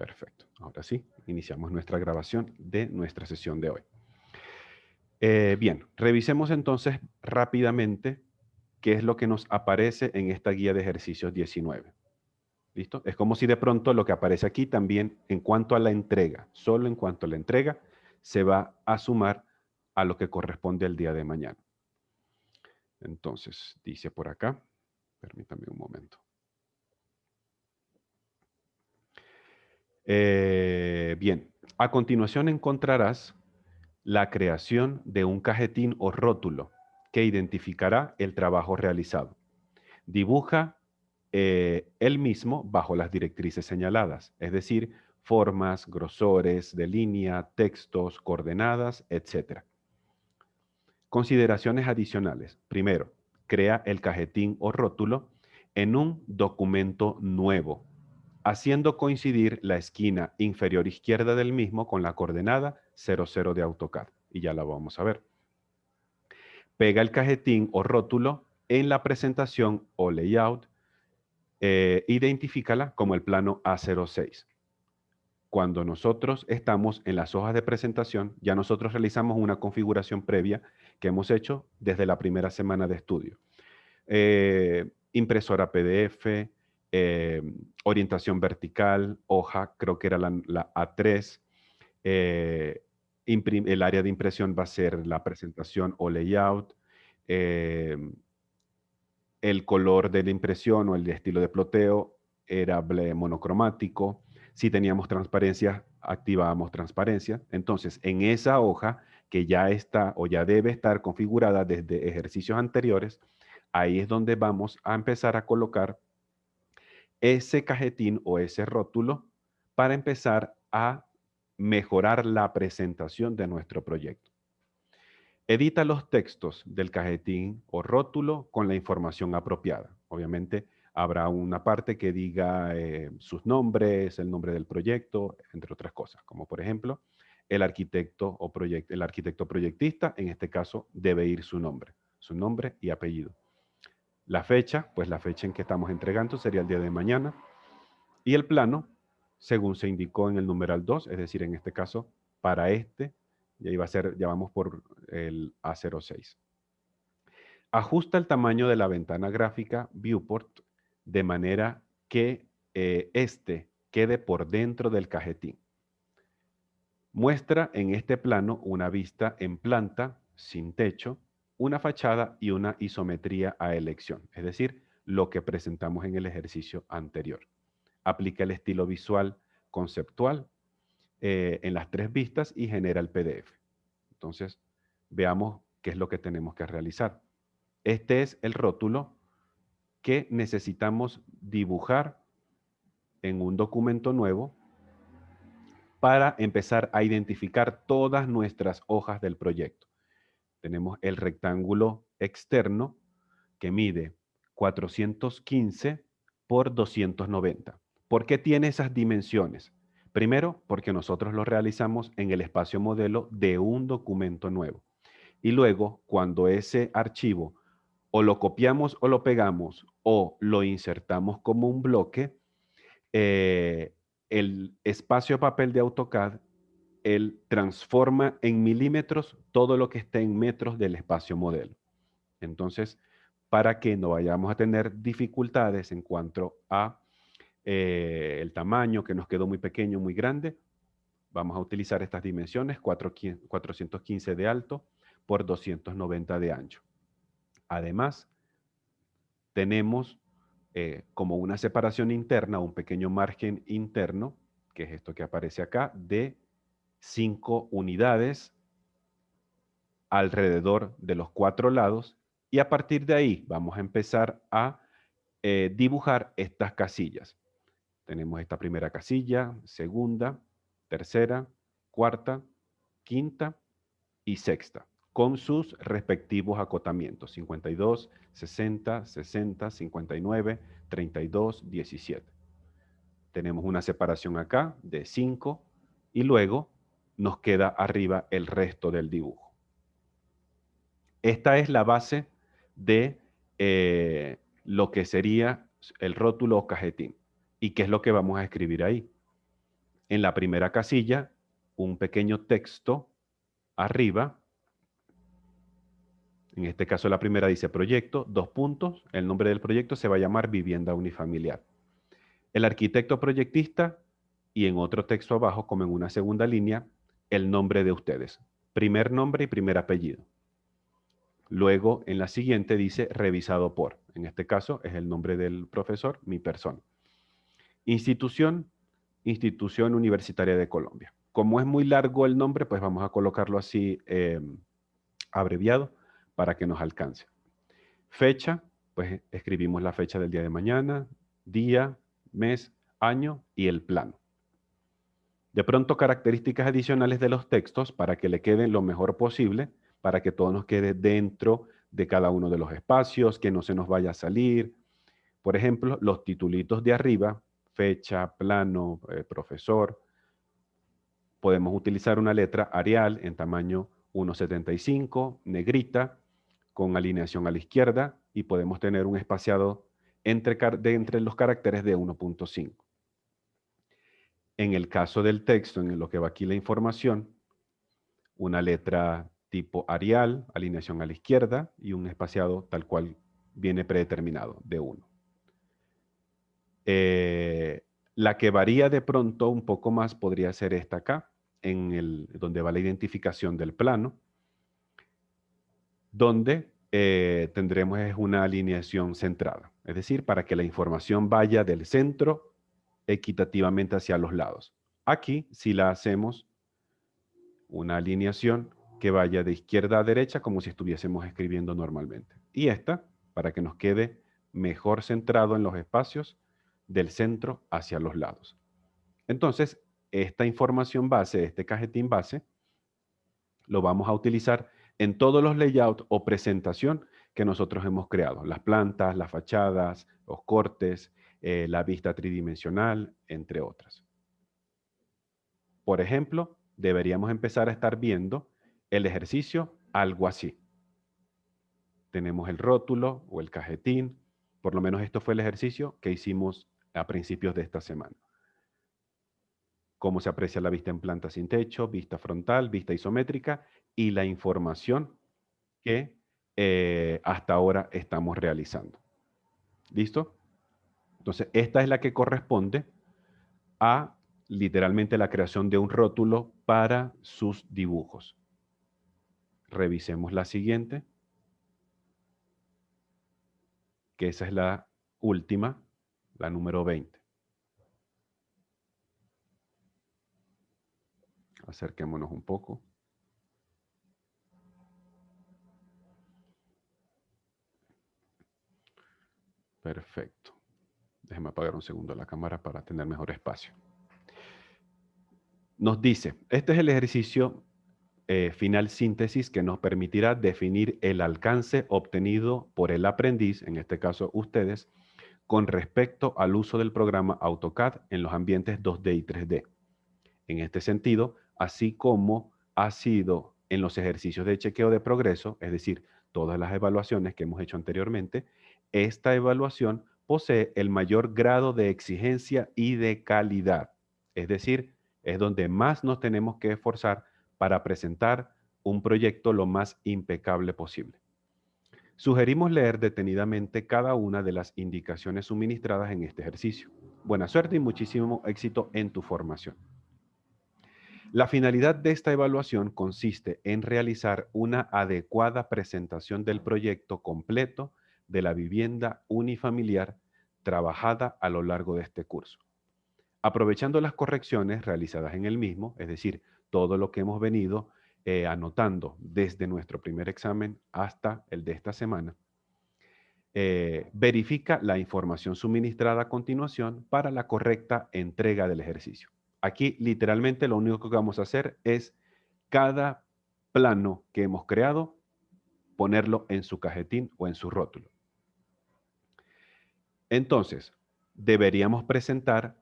Perfecto. Ahora sí, iniciamos nuestra grabación de nuestra sesión de hoy. Bien, revisemos entonces rápidamente qué es lo que nos aparece en esta guía de ejercicios 19. ¿Listo? Es como si de pronto lo que aparece aquí también en cuanto a la entrega, solo en cuanto a la entrega, se va a sumar a lo que corresponde al día de mañana. Entonces, dice por acá, permítame un momento. Bien, a continuación encontrarás la creación de un cajetín o rótulo que identificará el trabajo realizado. Dibuja él mismo bajo las directrices señaladas, es decir, formas, grosores de línea, textos, coordenadas, etc. Consideraciones adicionales. Primero, crea el cajetín o rótulo en un documento nuevo, haciendo coincidir la esquina inferior izquierda del mismo con la coordenada 00 de AutoCAD. Y ya la vamos a ver. Pega el cajetín o rótulo en la presentación o layout. Identifícala como el plano A06. Cuando nosotros estamos en las hojas de presentación, ya nosotros realizamos una configuración previa que hemos hecho desde la primera semana de estudio. Impresora PDF, orientación vertical, hoja, creo que era la A3. El área de impresión va a ser la presentación o layout. El color de la impresión o el estilo de ploteo era monocromático. Si teníamos transparencia, activábamos transparencia. Entonces, en esa hoja que ya está o ya debe estar configurada desde ejercicios anteriores, ahí es donde vamos a empezar a colocar ese cajetín o ese rótulo para empezar a mejorar la presentación de nuestro proyecto. Edita los textos del cajetín o rótulo con la información apropiada. Obviamente habrá una parte que diga sus nombres, el nombre del proyecto, entre otras cosas, como por ejemplo el arquitecto el arquitecto proyectista, en este caso debe ir su nombre y apellido. La fecha, pues la fecha en que estamos entregando sería el día de mañana. Y el plano, según se indicó en el numeral 2, es decir, en este caso, para este, ya iba a ser, ya vamos por el A06. Ajusta el tamaño de la ventana gráfica Viewport de manera que este quede por dentro del cajetín. Muestra en este plano una vista en planta, sin techo, una fachada y una isometría a elección, es decir, lo que presentamos en el ejercicio anterior. Aplica el estilo visual conceptual en las tres vistas y genera el PDF. Entonces, veamos qué es lo que tenemos que realizar. Este es el rótulo que necesitamos dibujar en un documento nuevo para empezar a identificar todas nuestras hojas del proyecto. Tenemos el rectángulo externo que mide 415 por 290. ¿Por qué tiene esas dimensiones? Primero, porque nosotros lo realizamos en el espacio modelo de un documento nuevo. Y luego, cuando ese archivo o lo copiamos o lo pegamos o lo insertamos como un bloque, el espacio papel de AutoCAD, él transforma en milímetros todo lo que esté en metros del espacio modelo. Entonces, para que no vayamos a tener dificultades en cuanto a el tamaño, que nos quedó muy pequeño, muy grande, vamos a utilizar estas dimensiones, 415 de alto por 290 de ancho. Además, tenemos como una separación interna, un pequeño margen interno, que es esto que aparece acá, de 5 unidades alrededor de los 4 lados, y a partir de ahí vamos a empezar a dibujar estas casillas. Tenemos esta primera casilla, segunda, tercera, cuarta, quinta y sexta, con sus respectivos acotamientos, 52, 60, 60, 59, 32, 17. Tenemos una separación acá de 5 y luego nos queda arriba el resto del dibujo. Esta es la base de lo que sería el rótulo o cajetín. ¿Y qué es lo que vamos a escribir ahí? En la primera casilla, un pequeño texto arriba. En este caso la primera dice proyecto, 2 puntos. El nombre del proyecto se va a llamar vivienda unifamiliar. El arquitecto proyectista y en otro texto abajo, como en una segunda línea, el nombre de ustedes. Primer nombre y primer apellido. Luego en la siguiente dice revisado por. En este caso es el nombre del profesor, mi persona. Institución, Institución Universitaria de Colombia. Como es muy largo el nombre, pues vamos a colocarlo así abreviado para que nos alcance. Fecha, pues escribimos la fecha del día de mañana, día, mes, año y el plano. De pronto, características adicionales de los textos para que le queden lo mejor posible, para que todo nos quede dentro de cada uno de los espacios, que no se nos vaya a salir. Por ejemplo, los titulitos de arriba, fecha, plano, profesor. Podemos utilizar una letra Arial en tamaño 1.75, negrita, con alineación a la izquierda, y podemos tener un espaciado entre los caracteres de 1.5. En el caso del texto, en lo que va aquí la información, una letra tipo Arial, alineación a la izquierda, y un espaciado tal cual viene predeterminado, de 1. La que varía de pronto un poco más podría ser esta acá, donde va la identificación del plano, donde tendremos una alineación centrada, es decir, para que la información vaya del centro equitativamente hacia los lados. Aquí, si la hacemos una alineación que vaya de izquierda a derecha, como si estuviésemos escribiendo normalmente. Y esta, para que nos quede mejor centrado en los espacios del centro hacia los lados. Entonces, esta información base, este cajetín base, lo vamos a utilizar en todos los layouts o presentación que nosotros hemos creado. Las plantas, las fachadas, los cortes, la vista tridimensional, entre otras. Por ejemplo, deberíamos empezar a estar viendo el ejercicio algo así. Tenemos el rótulo o el cajetín. Por lo menos esto fue el ejercicio que hicimos a principios de esta semana. Cómo se aprecia la vista en planta sin techo, vista frontal, vista isométrica y la información que hasta ahora estamos realizando. ¿Listo? Entonces, esta es la que corresponde a literalmente la creación de un rótulo para sus dibujos. Revisemos la siguiente, que esa es la última, la número 20. Acerquémonos un poco. Perfecto. Déjeme apagar un segundo la cámara para tener mejor espacio. Nos dice, este es el ejercicio final síntesis que nos permitirá definir el alcance obtenido por el aprendiz, en este caso ustedes, con respecto al uso del programa AutoCAD en los ambientes 2D y 3D. En este sentido, así como ha sido en los ejercicios de chequeo de progreso, es decir, todas las evaluaciones que hemos hecho anteriormente, esta evaluación posee el mayor grado de exigencia y de calidad. Es decir, es donde más nos tenemos que esforzar para presentar un proyecto lo más impecable posible. Sugerimos leer detenidamente cada una de las indicaciones suministradas en este ejercicio. Buena suerte y muchísimo éxito en tu formación. La finalidad de esta evaluación consiste en realizar una adecuada presentación del proyecto completo de la vivienda unifamiliar trabajada a lo largo de este curso. Aprovechando las correcciones realizadas en el mismo, es decir, todo lo que hemos venido anotando desde nuestro primer examen hasta el de esta semana, verifica la información suministrada a continuación para la correcta entrega del ejercicio. Aquí literalmente lo único que vamos a hacer es cada plano que hemos creado, ponerlo en su cajetín o en su rótulo. Entonces, deberíamos presentar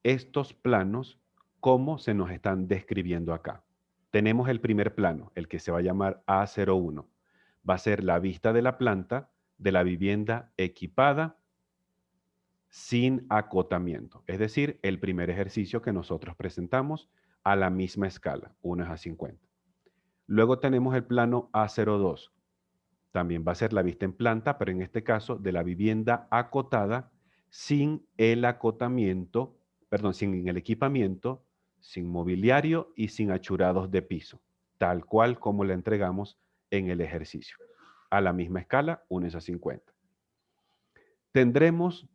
estos planos como se nos están describiendo acá. Tenemos el primer plano, el que se va a llamar A01. Va a ser la vista de la planta de la vivienda equipada sin acotamiento. Es decir, el primer ejercicio que nosotros presentamos a la misma escala, 1:50. Luego tenemos el plano A02. También va a ser la vista en planta, pero en este caso de la vivienda acotada sin el acotamiento, perdón, sin el equipamiento, sin mobiliario y sin achurados de piso, tal cual como la entregamos en el ejercicio. A la misma escala, 1:50. Tendremos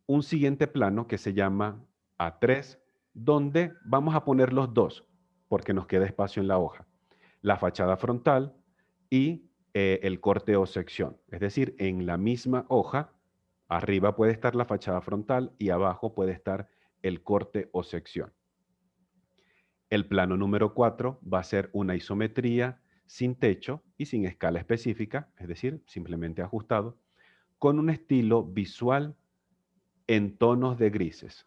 un siguiente plano que se llama A3, donde vamos a poner los dos, porque nos queda espacio en la hoja. La fachada frontal y el corte o sección. Es decir, en la misma hoja, arriba puede estar la fachada frontal y abajo puede estar el corte o sección. El plano número 4 va a ser una isometría sin techo y sin escala específica, es decir, simplemente ajustado, con un estilo visual en tonos de grises.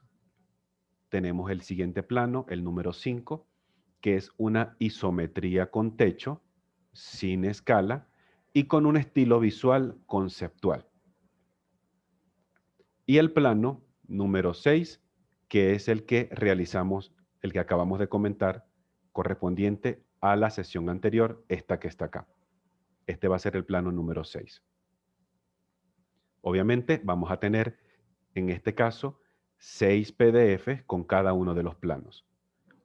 Tenemos el siguiente plano, el número 5, que es una isometría con techo, sin escala y con un estilo visual conceptual. Y el plano número 6, que es el que realizamos, el que acabamos de comentar, correspondiente a la sesión anterior, esta que está acá. Este va a ser el plano número 6. Obviamente vamos a tener, en este caso, 6 PDFs con cada uno de los planos.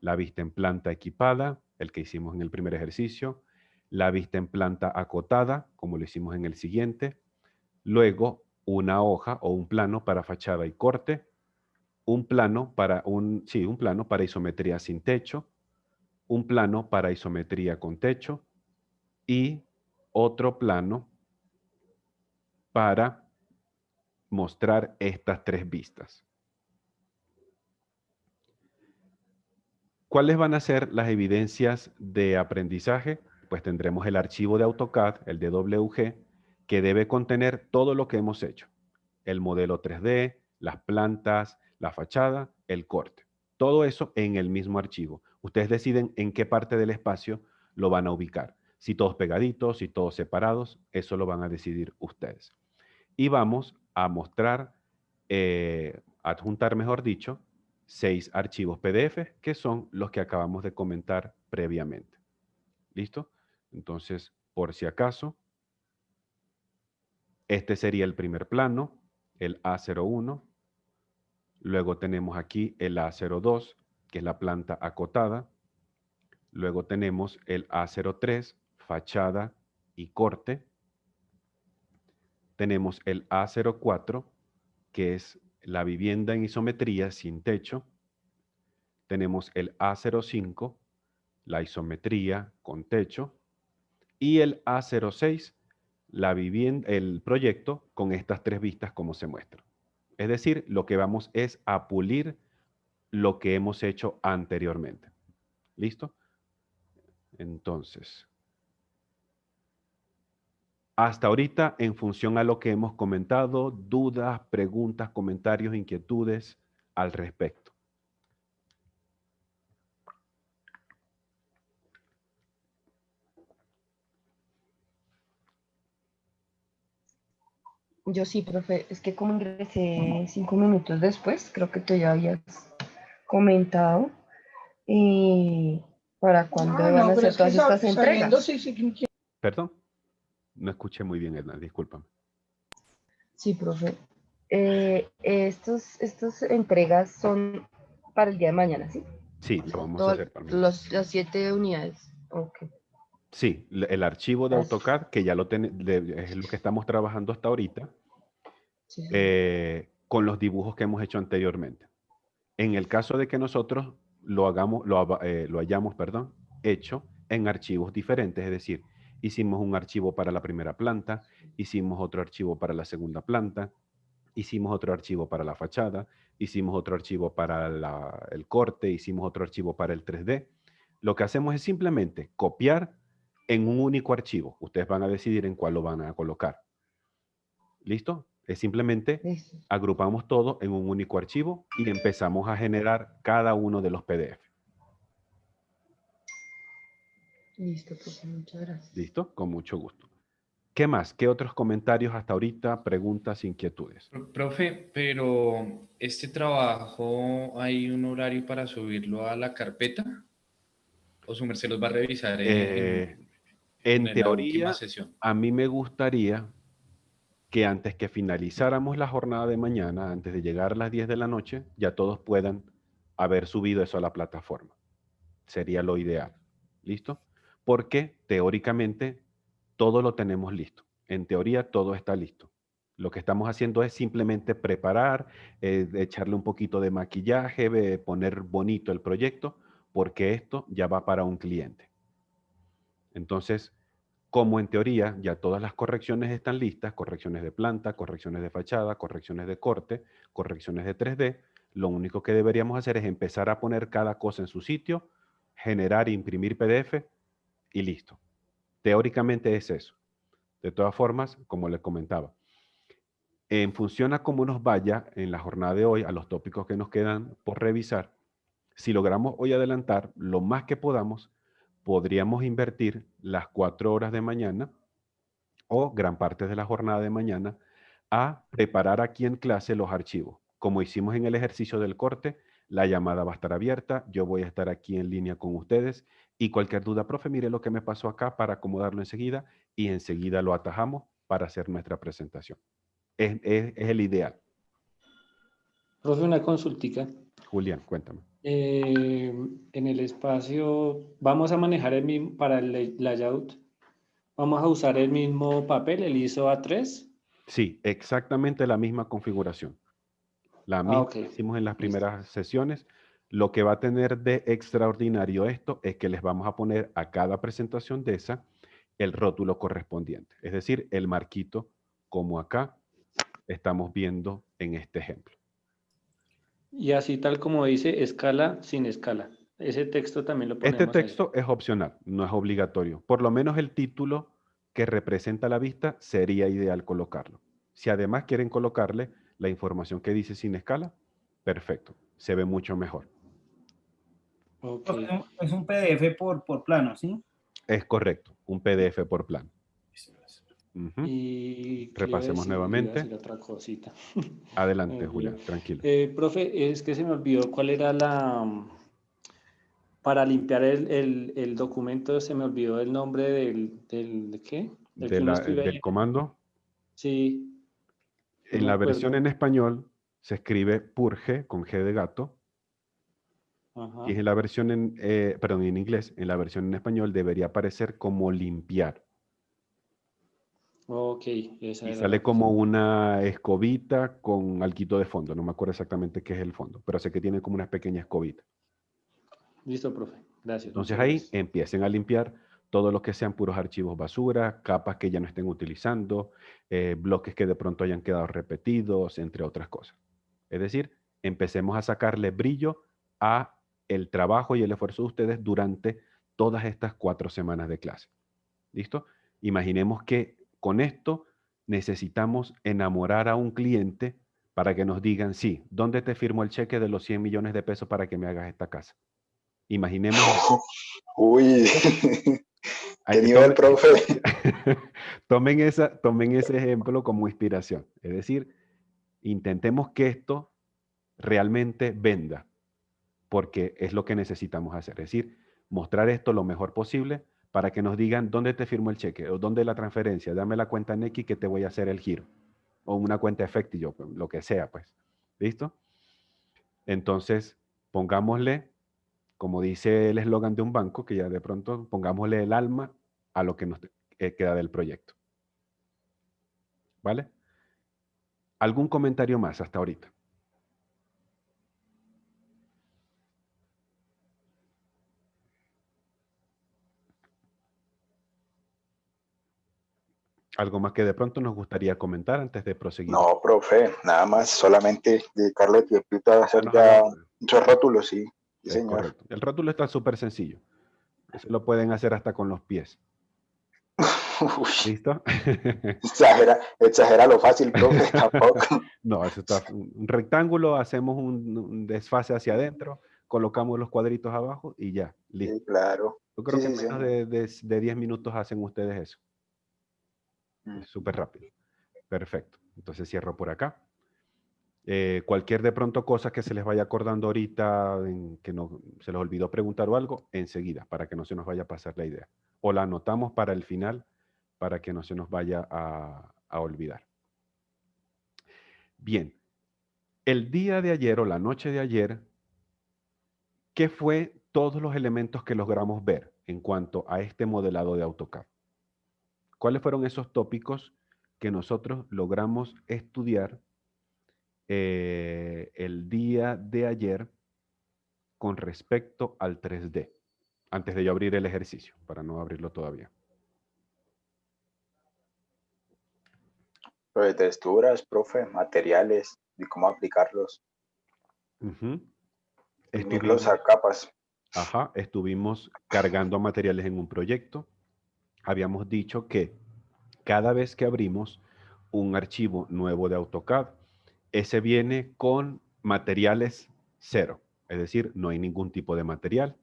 La vista en planta equipada, el que hicimos en el primer ejercicio, la vista en planta acotada, como lo hicimos en el siguiente, luego una hoja o un plano para fachada y corte, un plano para un plano para isometría sin techo, un plano para isometría con techo y otro plano para mostrar estas tres vistas. ¿Cuáles van a ser las evidencias de aprendizaje? Pues tendremos el archivo de AutoCAD, el DWG, que debe contener todo lo que hemos hecho. El modelo 3D, las plantas, la fachada, el corte. Todo eso en el mismo archivo. Ustedes deciden en qué parte del espacio lo van a ubicar. Si todos pegaditos, si todos separados, eso lo van a decidir ustedes. Y vamos a mostrar, adjuntar, mejor dicho, 6 archivos PDF, que son los que acabamos de comentar previamente. ¿Listo? Entonces, por si acaso, este sería el primer plano, el A01. Luego tenemos aquí el A02, que es la planta acotada. Luego tenemos el A03, fachada y corte. Tenemos el A04, que es la vivienda en isometría sin techo. Tenemos el A05, la isometría con techo. Y el A06, el proyecto con estas tres vistas como se muestra. Es decir, lo que vamos es a pulir lo que hemos hecho anteriormente. ¿Listo? Entonces, hasta ahorita, en función a lo que hemos comentado, dudas, preguntas, comentarios, inquietudes al respecto. Yo sí, profe, es que como ingresé 5 minutos después, creo que tú ya habías comentado para cuándo van a hacer todas estas entregas. ¿Perdón? No escuché muy bien, Edna, discúlpame. Sí, profe. Estas entregas son para el día de mañana, ¿sí? Sí, lo vamos a hacer para mañana. Las 7 unidades. Ok. Sí, el archivo de Gracias. AutoCAD, que ya es lo que estamos trabajando hasta ahorita, Sí, sí. con los dibujos que hemos hecho anteriormente. En el caso de que nosotros lo hayamos, hecho en archivos diferentes, es decir, hicimos un archivo para la primera planta, hicimos otro archivo para la segunda planta, hicimos otro archivo para la fachada, hicimos otro archivo para el corte, hicimos otro archivo para el 3D. Lo que hacemos es simplemente copiar en un único archivo. Ustedes van a decidir en cuál lo van a colocar. ¿Listo? Es simplemente Listo. agrupamos todo en un único archivo y empezamos a generar cada uno de los PDF. Listo, profe, muchas gracias. ¿Listo? Con mucho gusto. ¿Qué más? ¿Qué otros comentarios hasta ahorita, preguntas, inquietudes? Profe, pero ¿este trabajo hay un horario para subirlo a la carpeta? ¿O su merced los va a revisar Eh, en en la última teoría, sesión? a mí me gustaría que antes que finalizáramos la jornada de mañana, antes de llegar a las 10 de la noche, ya todos puedan haber subido eso a la plataforma. Sería lo ideal. ¿Listo? Porque teóricamente todo lo tenemos listo. En teoría todo está listo. Lo que estamos haciendo es simplemente preparar, echarle un poquito de maquillaje, poner bonito el proyecto, porque esto ya va para un cliente. Entonces, como en teoría ya todas las correcciones están listas, correcciones de planta, correcciones de fachada, correcciones de corte, correcciones de 3D, lo único que deberíamos hacer es empezar a poner cada cosa en su sitio, generar e imprimir PDF y listo. Teóricamente es eso. De todas formas, como les comentaba, en función a cómo nos vaya en la jornada de hoy, a los tópicos que nos quedan por revisar, si logramos hoy adelantar lo más que podamos, podríamos invertir las 4 horas de mañana o gran parte de la jornada de mañana a preparar aquí en clase los archivos. Como hicimos en el ejercicio del corte, la llamada va a estar abierta, yo voy a estar aquí en línea con ustedes y cualquier duda, profe, mire lo que me pasó acá para acomodarlo enseguida y enseguida lo atajamos para hacer nuestra presentación. Es el ideal. Profe, una consultica. Julián, cuéntame. En el espacio, vamos a manejar el mismo, para el layout, vamos a usar el mismo papel, el ISO A3. Sí, exactamente la misma configuración. La misma Ok, que hicimos en las listo. primeras sesiones. Lo que va a tener de extraordinario esto es que les vamos a poner a cada presentación de esa el rótulo correspondiente. Es decir, el marquito como acá estamos viendo en este ejemplo. Y así tal como dice, escala sin escala. Ese texto también lo Este ponemos ahí. texto es opcional, no es obligatorio. Por lo menos el título que representa la vista sería ideal colocarlo. Si además quieren colocarle la información que dice sin escala, perfecto, se ve mucho mejor. Ok. Es un PDF por plano, ¿sí? Es correcto, un PDF por plan. Ujú. Y ¿qué le iba a Repasemos decir? Le iba a nuevamente. decir otra cosita. Adelante, Me olvidó. Julián, tranquilo. Profe, es que se me olvidó cuál era para limpiar el documento, se me olvidó el nombre ¿de qué? Del que uno escribe Del ahí. comando, Sí, no en me la versión en acuerdo. español se escribe purge con G de gato. Ajá. Y en la versión perdón, en inglés, en la versión en español debería aparecer como limpiar. Ok, esa Y era la sale cosa. como una escobita con alguito de fondo. No me acuerdo exactamente qué es el fondo, pero sé que tiene como una pequeña escobita. Listo, profe. Gracias, Entonces muchas ahí gracias. empiecen a limpiar todo lo que sean puros archivos basura, capas que ya no estén utilizando, bloques que de pronto hayan quedado repetidos, entre otras cosas. Es decir, empecemos a sacarle brillo a el trabajo y el esfuerzo de ustedes durante todas estas 4 semanas de clase. ¿Listo? Imaginemos que con esto necesitamos enamorar a un cliente para que nos digan, sí, ¿dónde te firmo el cheque de los 100 millones de pesos para que me hagas esta casa? Imaginemos eso. Uy, Ay, qué nivel, profe. tomen ese ejemplo como inspiración. Es decir, intentemos que esto realmente venda, porque es lo que necesitamos hacer. Es decir, mostrar esto lo mejor posible para que nos digan dónde te firmo el cheque o dónde la transferencia. Dame la cuenta en X que te voy a hacer el giro. O una cuenta efectivo, lo que sea, pues. ¿Listo? Entonces, pongámosle, como dice el eslogan de un banco, que ya de pronto pongámosle el alma a lo que nos queda del proyecto. ¿Vale? ¿Algún comentario más hasta ahorita? ¿Algo más que de pronto nos gustaría comentar antes de proseguir? No, profe, nada más, solamente dedicarle tiempito a hacer Manos a la ya obra. muchos rótulos, sí, sí, Es señor. correcto. El rótulo está súper sencillo. Eso lo pueden hacer hasta con los pies. Uy, ¿Listo? exagera lo fácil, profe, tampoco. No, eso está un rectángulo, hacemos un desfase hacia adentro, colocamos los cuadritos abajo y ya, listo. Sí, claro. Yo creo Sí, que en sí, menos señor. de 10 minutos hacen ustedes eso. Es súper rápido. Perfecto. Entonces cierro por acá. Cualquier de pronto cosa que se les vaya acordando ahorita, que no, se les olvidó preguntar o algo, enseguida, para que no se nos vaya a pasar la idea. O la anotamos para el final, para que no se nos vaya a olvidar. Bien. El día de ayer o la noche de ayer, ¿qué fue todos los elementos que logramos ver en cuanto a este modelado de AutoCAD? ¿Cuáles fueron esos tópicos que nosotros logramos estudiar el día de ayer con respecto al 3D? Antes de yo abrir el ejercicio, para no abrirlo todavía. Lo de texturas, profe, materiales y cómo aplicarlos, Ujú. unirlos a capas. Ajá, estuvimos cargando materiales en un proyecto. Habíamos dicho que cada vez que abrimos un archivo nuevo de AutoCAD, ese viene con materiales cero, es decir, no hay ningún tipo de material.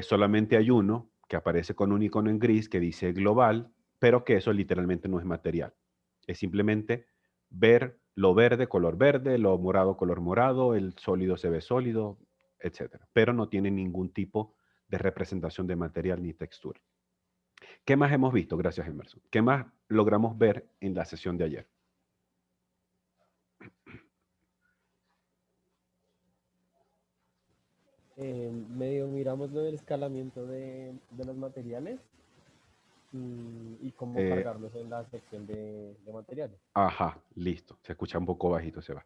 Solamente hay uno que aparece con un icono en gris que dice global, pero que eso literalmente no es material. Es simplemente ver lo verde, color verde, lo morado, color morado, el sólido se ve sólido, etc. Pero no tiene ningún tipo de representación de material ni textura. ¿Qué más hemos visto? Gracias, Emerson. ¿Qué más logramos ver en la sesión de ayer? Medio miramos lo del escalamiento de los materiales y cómo Eh, cargarlos en la sección de materiales. Ajá, listo. Se escucha un poco bajito, Seba.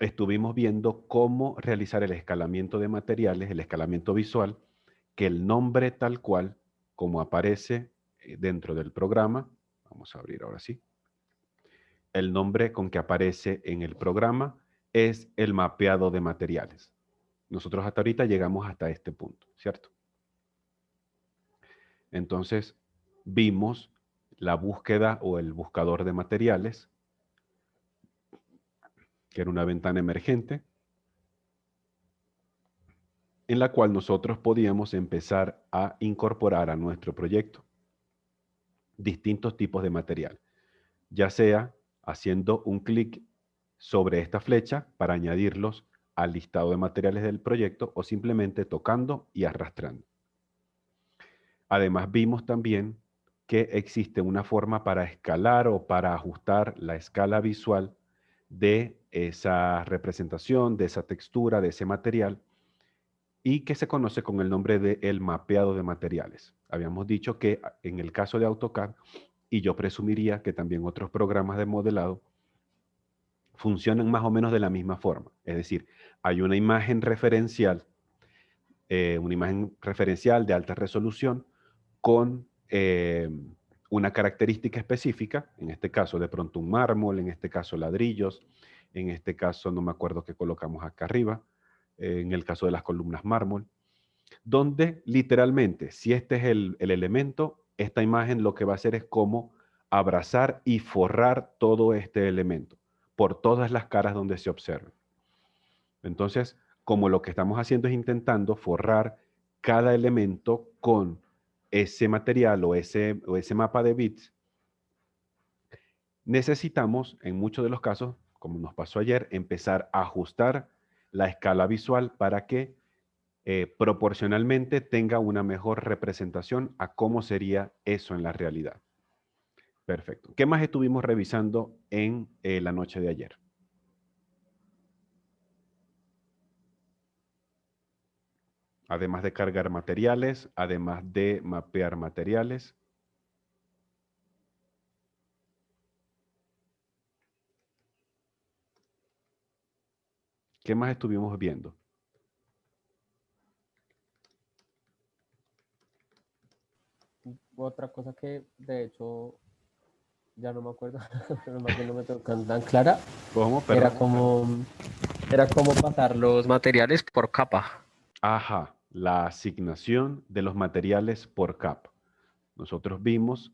Estuvimos viendo cómo realizar el escalamiento de materiales, el escalamiento visual, que el nombre tal cual, como aparece dentro del programa, vamos a abrir ahora sí, el nombre con que aparece en el programa es el mapeado de materiales. Nosotros hasta ahorita llegamos hasta este punto, ¿cierto? Entonces, vimos la búsqueda o el buscador de materiales, que era una ventana emergente, en la cual nosotros podíamos empezar a incorporar a nuestro proyecto distintos tipos de material, ya sea haciendo un clic sobre esta flecha para añadirlos al listado de materiales del proyecto o simplemente tocando y arrastrando. Además, vimos también que existe una forma para escalar o para ajustar la escala visual de esa representación, de esa textura, de ese material, y que se conoce con el nombre de el mapeado de materiales. Habíamos dicho que en el caso de AutoCAD, y yo presumiría que también otros programas de modelado, funcionan más o menos de la misma forma. Es decir, hay una imagen referencial de alta resolución con una característica específica, en este caso de pronto un mármol, en este caso ladrillos, en este caso no me acuerdo qué colocamos acá arriba, en el caso de las columnas mármol, donde literalmente, si este es el elemento, esta imagen lo que va a hacer es como abrazar y forrar todo este elemento por todas las caras donde se observe. Entonces, como lo que estamos haciendo es intentando forrar cada elemento con ese material o ese mapa de bits, necesitamos, en muchos de los casos, como nos pasó ayer, empezar a ajustar la escala visual para que proporcionalmente tenga una mejor representación a cómo sería eso en la realidad. Perfecto. ¿Qué más estuvimos revisando en la noche de ayer? Además de cargar materiales, además de mapear materiales. ¿Qué más estuvimos viendo? Otra cosa que de hecho ya no me acuerdo, pero más bien no me tocó tan clara, ¿Cómo? era Perdón. era como pasar los materiales por capa. Ajá, la asignación de los materiales por capa. Nosotros vimos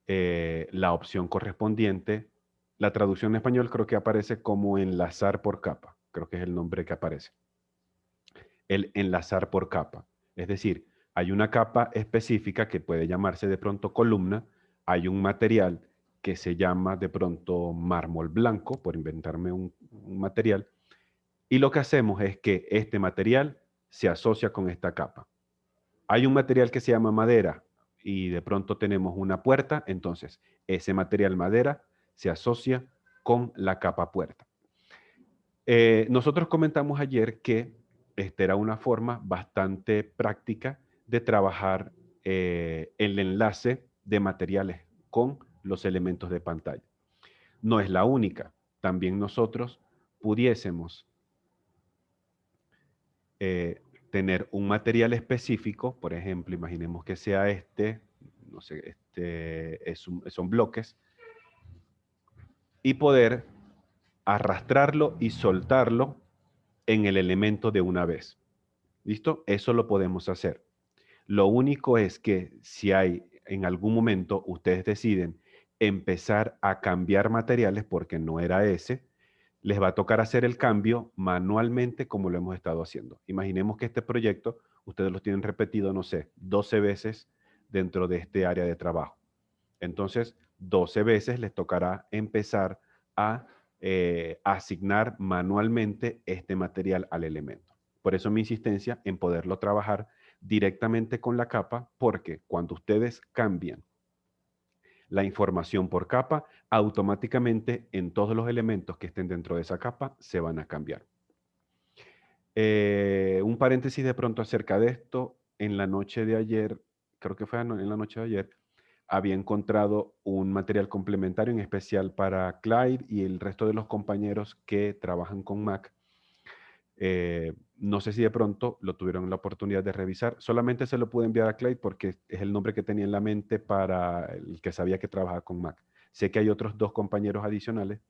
la opción correspondiente. La traducción en español creo que aparece como enlazar por capa. Creo que es el nombre que aparece. El enlazar por capa. Es decir, hay una capa específica que puede llamarse de pronto columna, hay un material que se llama de pronto mármol blanco, por inventarme un material, y lo que hacemos es que este material se asocia con esta capa. Hay un material que se llama madera y de pronto tenemos una puerta, entonces ese material madera se asocia con la capa puerta. Nosotros comentamos ayer que esta era una forma bastante práctica de trabajar el enlace de materiales con los elementos de pantalla. No es la única. También nosotros pudiésemos tener un material específico, por ejemplo, imaginemos que sea no sé, son bloques, y poder arrastrarlo y soltarlo en el elemento de una vez. ¿Listo? Eso lo podemos hacer. Lo único es que si hay en algún momento ustedes deciden empezar a cambiar materiales porque no era ese, les va a tocar hacer el cambio manualmente como lo hemos estado haciendo. Imaginemos que este proyecto ustedes lo tienen repetido, no sé, 12 veces dentro de este área de trabajo. Entonces, 12 veces les tocará empezar a asignar manualmente este material al elemento. Por eso mi insistencia en poderlo trabajar directamente con la capa, porque cuando ustedes cambian la información por capa, automáticamente en todos los elementos que estén dentro de esa capa se van a cambiar. Un paréntesis de pronto acerca de esto. En la noche de ayer, creo que fue en la noche de ayer, había encontrado un material complementario en especial para Clyde y el resto de los compañeros que trabajan con Mac. No sé si de pronto lo tuvieron la oportunidad de revisar. Solamente se lo pude enviar a Clyde porque es el nombre que tenía en la mente para el que sabía que trabajaba con Mac. Sé que hay otros 2 compañeros adicionales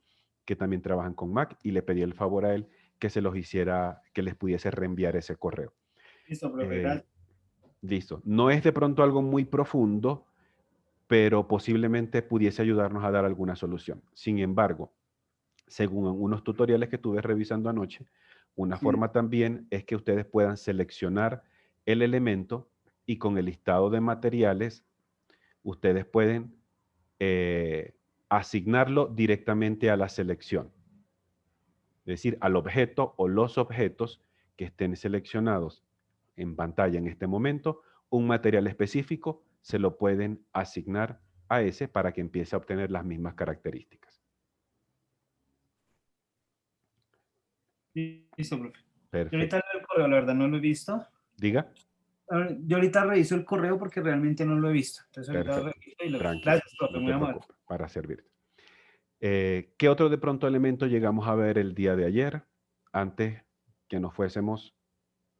que también trabajan con Mac y le pedí el favor a él que se los hiciera, que les pudiese reenviar ese correo. Listo, profe, gracias. Listo. No es de pronto algo muy profundo, pero posiblemente pudiese ayudarnos a dar alguna solución. Sin embargo, según unos tutoriales que estuve revisando anoche, una forma también es que ustedes puedan seleccionar el elemento y con el listado de materiales, ustedes pueden asignarlo directamente a la selección. Es decir, al objeto o los objetos que estén seleccionados en pantalla en este momento, un material específico se lo pueden asignar a ese para que empiece a obtener las mismas características. Listo, profe. Yo Perfecto. ahorita leo el correo, la verdad no lo he visto. Diga. Yo ahorita reviso el correo porque realmente no lo he visto. Entonces ahorita Perfecto. reviso y lo... Tranquilo, Gracias, profe, no muy te amable. preocupes, para servirte. ¿Qué otro de pronto elemento llegamos a ver el día de ayer, antes que nos fuésemos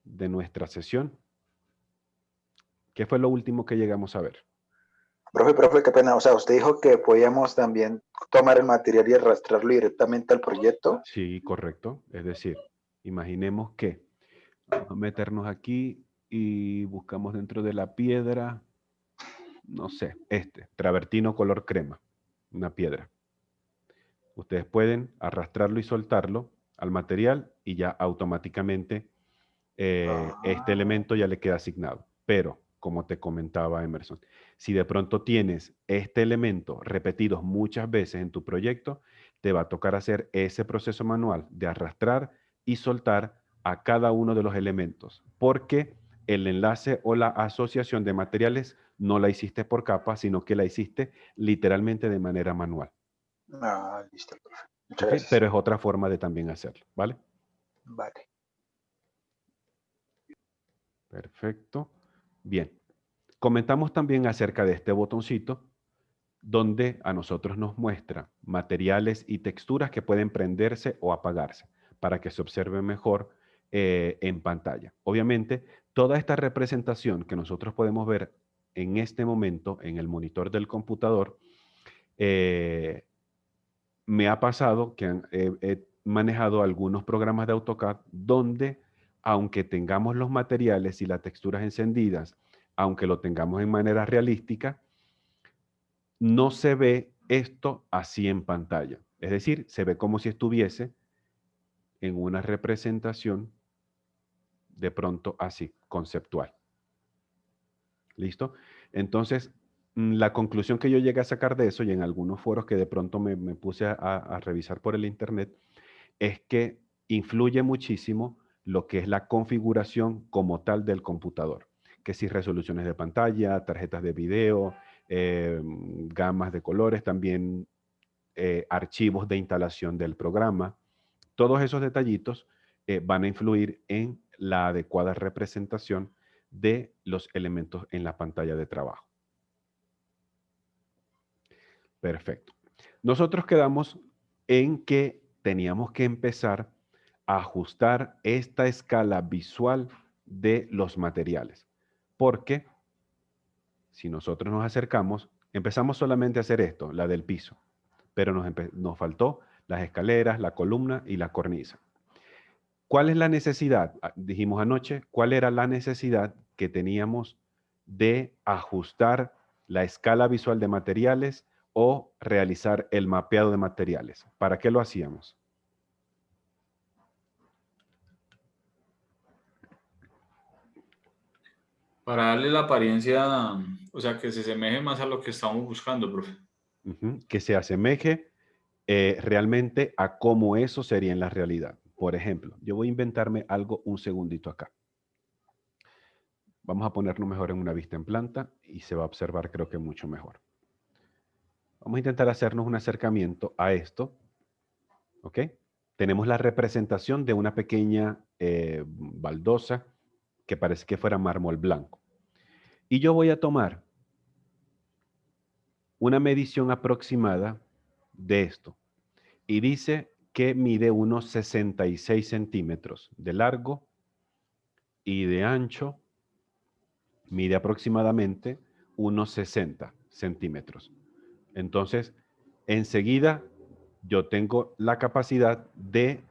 de nuestra sesión? ¿Qué fue lo último que llegamos a ver? Profe, qué pena. O sea, usted dijo que podíamos también tomar el material y arrastrarlo directamente al proyecto. Sí, correcto. Es decir, imaginemos que vamos a meternos aquí y buscamos dentro de la piedra, no sé, travertino color crema, una piedra. Ustedes pueden arrastrarlo y soltarlo al material y ya automáticamente este elemento ya le queda asignado. Pero, como te comentaba Emerson, si de pronto tienes este elemento repetido muchas veces en tu proyecto, te va a tocar hacer ese proceso manual de arrastrar y soltar a cada uno de los elementos, porque el enlace o la asociación de materiales no la hiciste por capa, sino que la hiciste literalmente de manera manual. Listo, profe. Muchas ¿Okay? gracias. Pero es otra forma de también hacerlo, ¿vale? Vale. Perfecto. Bien. Comentamos también acerca de este botoncito donde a nosotros nos muestra materiales y texturas que pueden prenderse o apagarse para que se observe mejor en pantalla. Obviamente, toda esta representación que nosotros podemos ver en este momento en el monitor del computador, me ha pasado que he manejado algunos programas de AutoCAD donde, aunque tengamos los materiales y las texturas encendidas, aunque lo tengamos en manera realística, no se ve esto así en pantalla. Es decir, se ve como si estuviese en una representación de pronto así, conceptual. ¿Listo? Entonces, La conclusión que yo llegué a sacar de eso, y en algunos foros que de pronto me puse a revisar por el internet, es que influye muchísimo lo que es la configuración como tal del computador, que si resoluciones de pantalla, tarjetas de video, gamas de colores, también archivos de instalación del programa. Todos esos detallitos van a influir en la adecuada representación de los elementos en la pantalla de trabajo. Perfecto. Nosotros quedamos en que teníamos que empezar a ajustar esta escala visual de los materiales. Porque si nosotros nos acercamos, empezamos solamente a hacer esto, la del piso, pero nos faltó las escaleras, la columna y la cornisa. ¿Cuál es la necesidad? Dijimos anoche, ¿cuál era la necesidad que teníamos de ajustar la escala visual de materiales o realizar el mapeado de materiales? ¿Para qué lo hacíamos? Para darle la apariencia, o sea, que se asemeje más a lo que estamos buscando, profe. Que se asemeje realmente a cómo eso sería en la realidad. Por ejemplo, yo voy a inventarme algo un segundito acá. Vamos a ponernos mejor en una vista en planta y se va a observar creo que mucho mejor. Vamos a intentar hacernos un acercamiento a esto. ¿Ok? Tenemos la representación de una pequeña baldosa que parece que fuera mármol blanco. Y yo voy a tomar una medición aproximada de esto. Y dice que mide unos 66 centímetros de largo y de ancho. Mide aproximadamente unos 60 centímetros. Entonces, enseguida yo tengo la capacidad de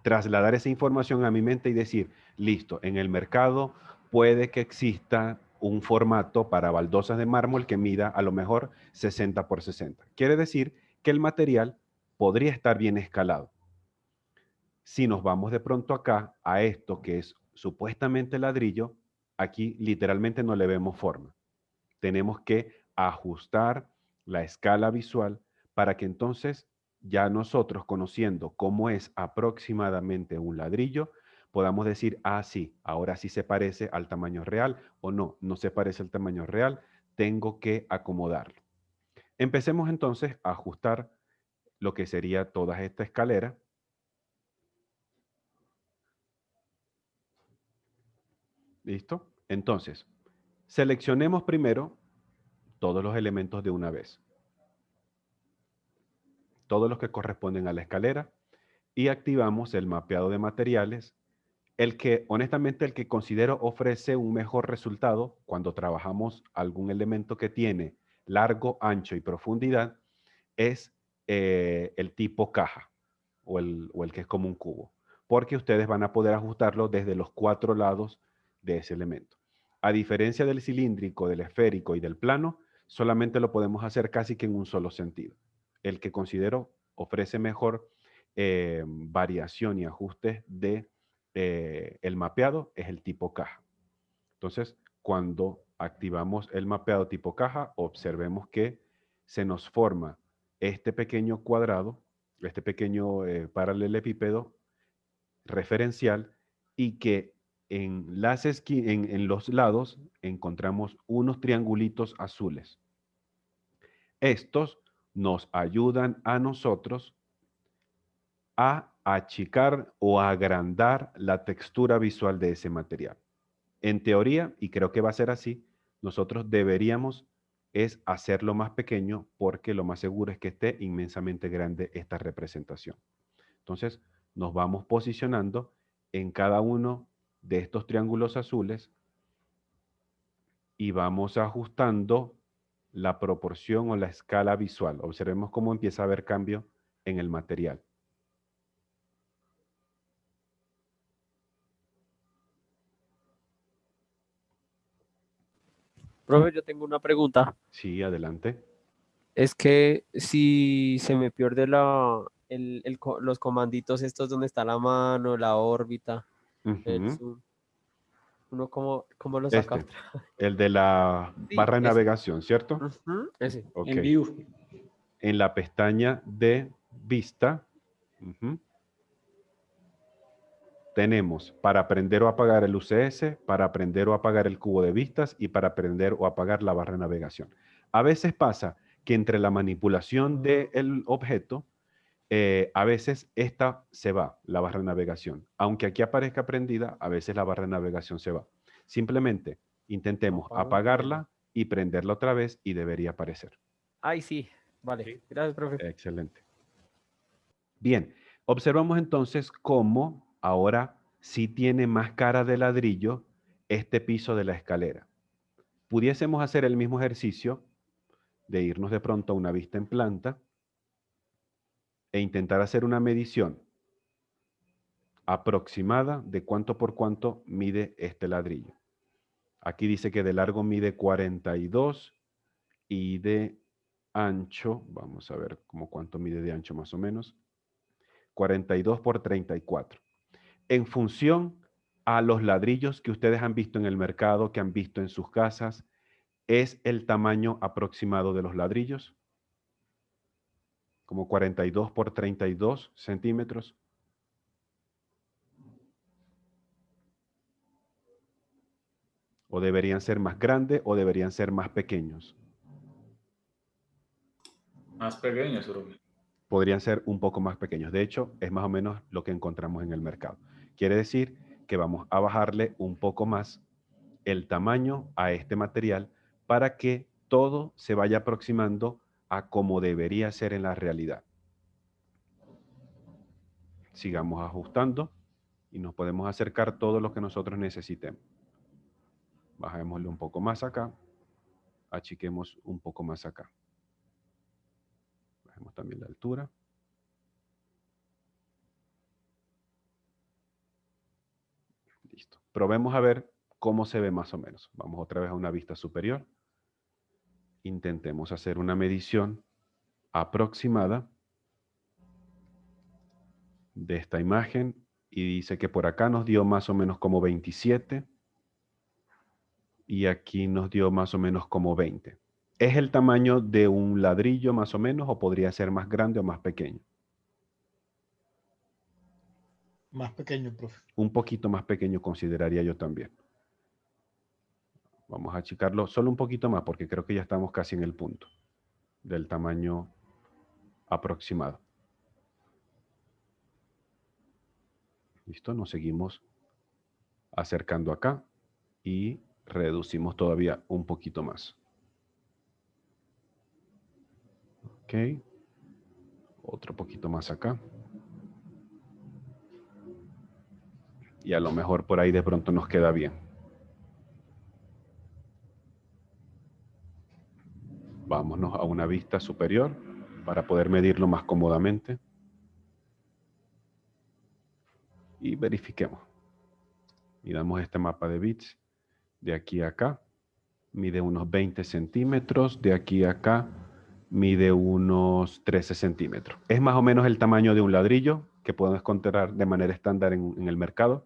trasladar esa información a mi mente y decir, listo, en el mercado puede que exista un formato para baldosas de mármol que mida a lo mejor 60 por 60. Quiere decir que el material podría estar bien escalado. Si nos vamos de pronto acá a esto que es supuestamente ladrillo, aquí literalmente no le vemos forma. Tenemos que ajustar la escala visual para que entonces ya nosotros, conociendo cómo es aproximadamente un ladrillo, podamos decir, ah, sí, ahora sí se parece al tamaño real, o no, no se parece al tamaño real, tengo que acomodarlo. Empecemos entonces a ajustar lo que sería toda esta escalera. ¿Listo? Entonces, seleccionemos primero todos los elementos de una vez. Todos los que corresponden a la escalera. Y activamos el mapeado de materiales, honestamente, el que considero ofrece un mejor resultado cuando trabajamos algún elemento que tiene largo, ancho y profundidad, es el tipo caja o el que es como un cubo, porque ustedes van a poder ajustarlo desde los 4 lados de ese elemento. A diferencia del cilíndrico, del esférico y del plano, solamente lo podemos hacer casi que en un solo sentido. El que considero ofrece mejor variación y ajustes de el mapeado es el tipo caja. Entonces, cuando activamos el mapeado tipo caja, observemos que se nos forma este pequeño cuadrado, este pequeño paralelepípedo referencial, y que en los lados encontramos unos triangulitos azules. Estos nos ayudan a nosotros a achicar o a agrandar la textura visual de ese material. En teoría, y creo que va a ser así, nosotros deberíamos es hacerlo más pequeño porque lo más seguro es que esté inmensamente grande esta representación. Entonces, nos vamos posicionando en cada uno de estos triángulos azules y vamos ajustando la proporción o la escala visual. Observemos cómo empieza a haber cambio en el material. Profe, yo tengo una pregunta. Sí, adelante. Es que si se me pierde los comanditos estos donde está la mano, la órbita, el Ujú. zoom, Uno como lo saca Este, otra. el de la Sí, barra de ese. navegación, ¿cierto? Ujú, ese. Ok. En View. En la pestaña de vista, ujú, tenemos para prender o apagar el UCS, para prender o apagar el cubo de vistas y para prender o apagar la barra de navegación. A veces pasa que entre la manipulación del objeto, a veces esta se va, la barra de navegación. Aunque aquí aparezca prendida, a veces la barra de navegación se va. Simplemente intentemos Apago y prendo. apagarla y prenderla otra vez y debería aparecer. Ay, sí. Vale. Sí. Gracias, profe. Excelente. Bien, observamos entonces cómo ahora sí tiene más cara de ladrillo este piso de la escalera. Pudiésemos hacer el mismo ejercicio de irnos de pronto a una vista en planta e intentar hacer una medición aproximada de cuánto por cuánto mide este ladrillo. Aquí dice que de largo mide 42 y de ancho, vamos a ver como cuánto mide de ancho más o menos, 42 por 34. En función a los ladrillos que ustedes han visto en el mercado, que han visto en sus casas, ¿es el tamaño aproximado de los ladrillos? Como 42 por 32 centímetros. ¿O deberían ser más grandes o deberían ser más pequeños? Más pequeños, profe. Podrían ser un poco más pequeños. De hecho, es más o menos lo que encontramos en el mercado. Quiere decir que vamos a bajarle un poco más el tamaño a este material para que todo se vaya aproximando a como debería ser en la realidad. Sigamos ajustando y nos podemos acercar todo lo que nosotros necesitemos. Bajémosle un poco más acá. Achiquemos un poco más acá. Bajemos también la altura. Listo. Probemos a ver cómo se ve más o menos. Vamos otra vez a una vista superior. Intentemos hacer una medición aproximada de esta imagen y dice que por acá nos dio más o menos como 27 y aquí nos dio más o menos como 20. ¿Es el tamaño de un ladrillo más o menos o podría ser más grande o más pequeño? Más pequeño, profe. Un poquito más pequeño consideraría yo también. Vamos a achicarlo solo un poquito más porque creo que ya estamos casi en el punto del tamaño aproximado. Listo, nos seguimos acercando acá y reducimos todavía un poquito más. Ok. Otro poquito más acá. Y a lo mejor por ahí de pronto nos queda bien. Vámonos a una vista superior para poder medirlo más cómodamente. Y verifiquemos. Miramos este mapa de bits. De aquí a acá mide unos 20 centímetros. De aquí a acá mide unos 13 centímetros. Es más o menos el tamaño de un ladrillo que podemos encontrar de manera estándar en el mercado.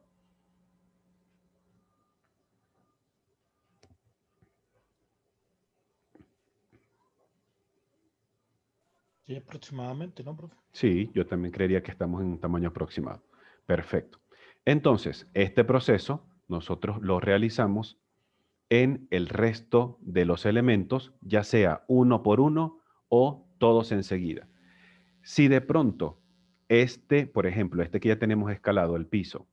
Sí, aproximadamente, ¿no, profe? Sí, yo también creería que estamos en un tamaño aproximado. Perfecto. Entonces, este proceso nosotros lo realizamos en el resto de los elementos, ya sea uno por uno o todos enseguida. Si de pronto por ejemplo, este que ya tenemos escalado, el piso,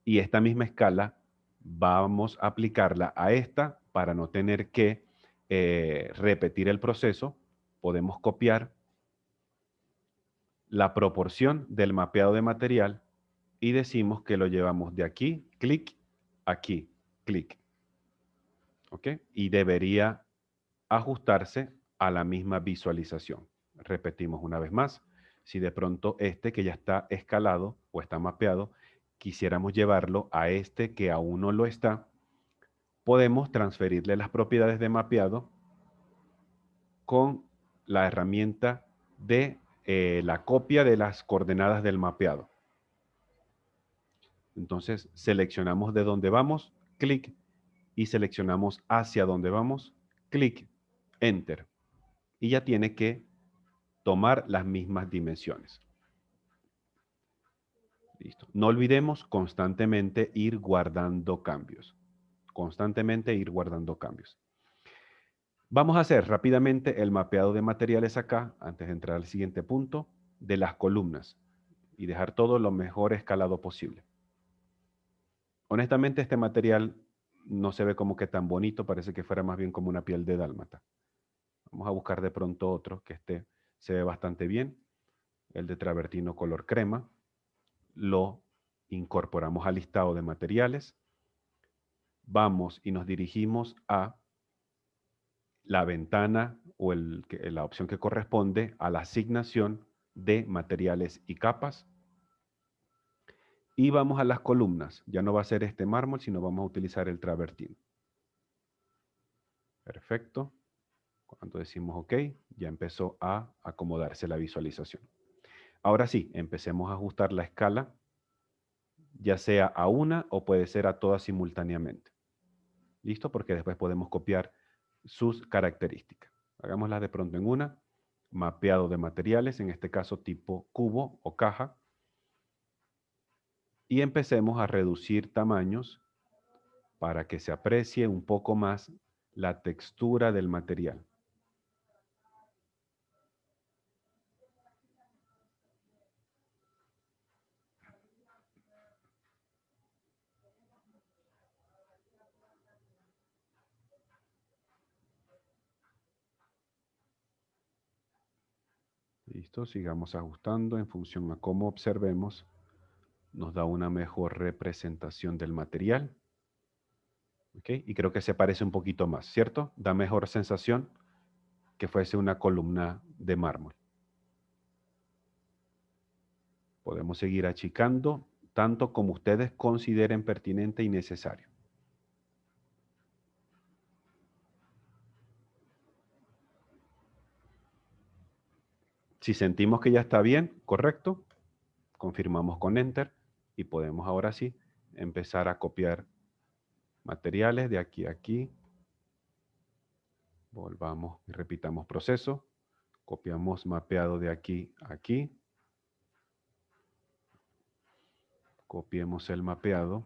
y esta misma escala, vamos a aplicarla a esta para no tener que repetir el proceso, podemos copiar la proporción del mapeado de material y decimos que lo llevamos de aquí, clic, aquí, clic. ¿Ok? Y debería ajustarse a la misma visualización. Repetimos una vez más. Si de pronto este que ya está escalado o está mapeado, quisiéramos llevarlo a este que aún no lo está, podemos transferirle las propiedades de mapeado con la herramienta de la copia de las coordenadas del mapeado. Entonces seleccionamos de dónde vamos, clic y seleccionamos hacia dónde vamos, clic, enter. Y ya tiene que tomar las mismas dimensiones. Listo. No olvidemos constantemente ir guardando cambios. Constantemente ir guardando cambios. Vamos a hacer rápidamente el mapeado de materiales acá, antes de entrar al siguiente punto, de las columnas y dejar todo lo mejor escalado posible. Honestamente, este material no se ve como que tan bonito, parece que fuera más bien como una piel de dálmata. Vamos a buscar de pronto otro que se ve bastante bien. El de travertino color crema. Lo incorporamos al listado de materiales. Vamos y nos dirigimos a la ventana o la opción que corresponde a la asignación de materiales y capas. Y vamos a las columnas. Ya no va a ser este mármol, sino vamos a utilizar el travertino. Perfecto. Cuando decimos OK, ya empezó a acomodarse la visualización. Ahora sí, empecemos a ajustar la escala, ya sea a una o puede ser a todas simultáneamente. ¿Listo? Porque después podemos copiar sus características. Hagámoslas de pronto en una. Mapeado de materiales, en este caso tipo cubo o caja. Y empecemos a reducir tamaños para que se aprecie un poco más la textura del material. Listo, sigamos ajustando en función a cómo observemos. Nos da una mejor representación del material. ¿Ok? Y creo que se parece un poquito más, ¿cierto? Da mejor sensación que fuese una columna de mármol. Podemos seguir achicando tanto como ustedes consideren pertinente y necesario. Si sentimos que ya está bien, correcto, confirmamos con Enter y podemos ahora sí empezar a copiar materiales de aquí a aquí. Volvamos y repitamos proceso. Copiamos mapeado de aquí a aquí. Copiemos el mapeado.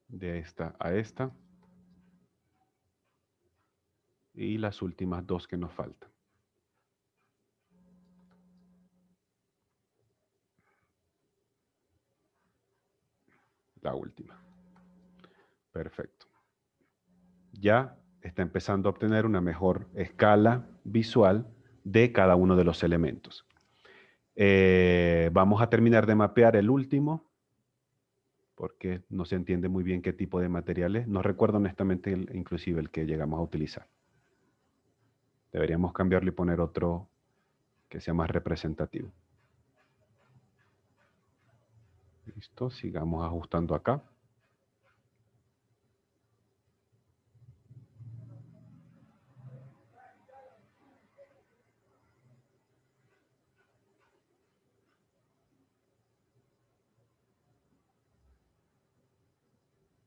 De esta a esta. Y las últimas dos que nos faltan. La última. Perfecto. Ya está empezando a obtener una mejor escala visual de cada uno de los elementos. Vamos a terminar de mapear el último, porque no se entiende muy bien qué tipo de material es. No recuerdo honestamente inclusive el que llegamos a utilizar. Deberíamos cambiarlo y poner otro que sea más representativo. Listo, sigamos ajustando acá.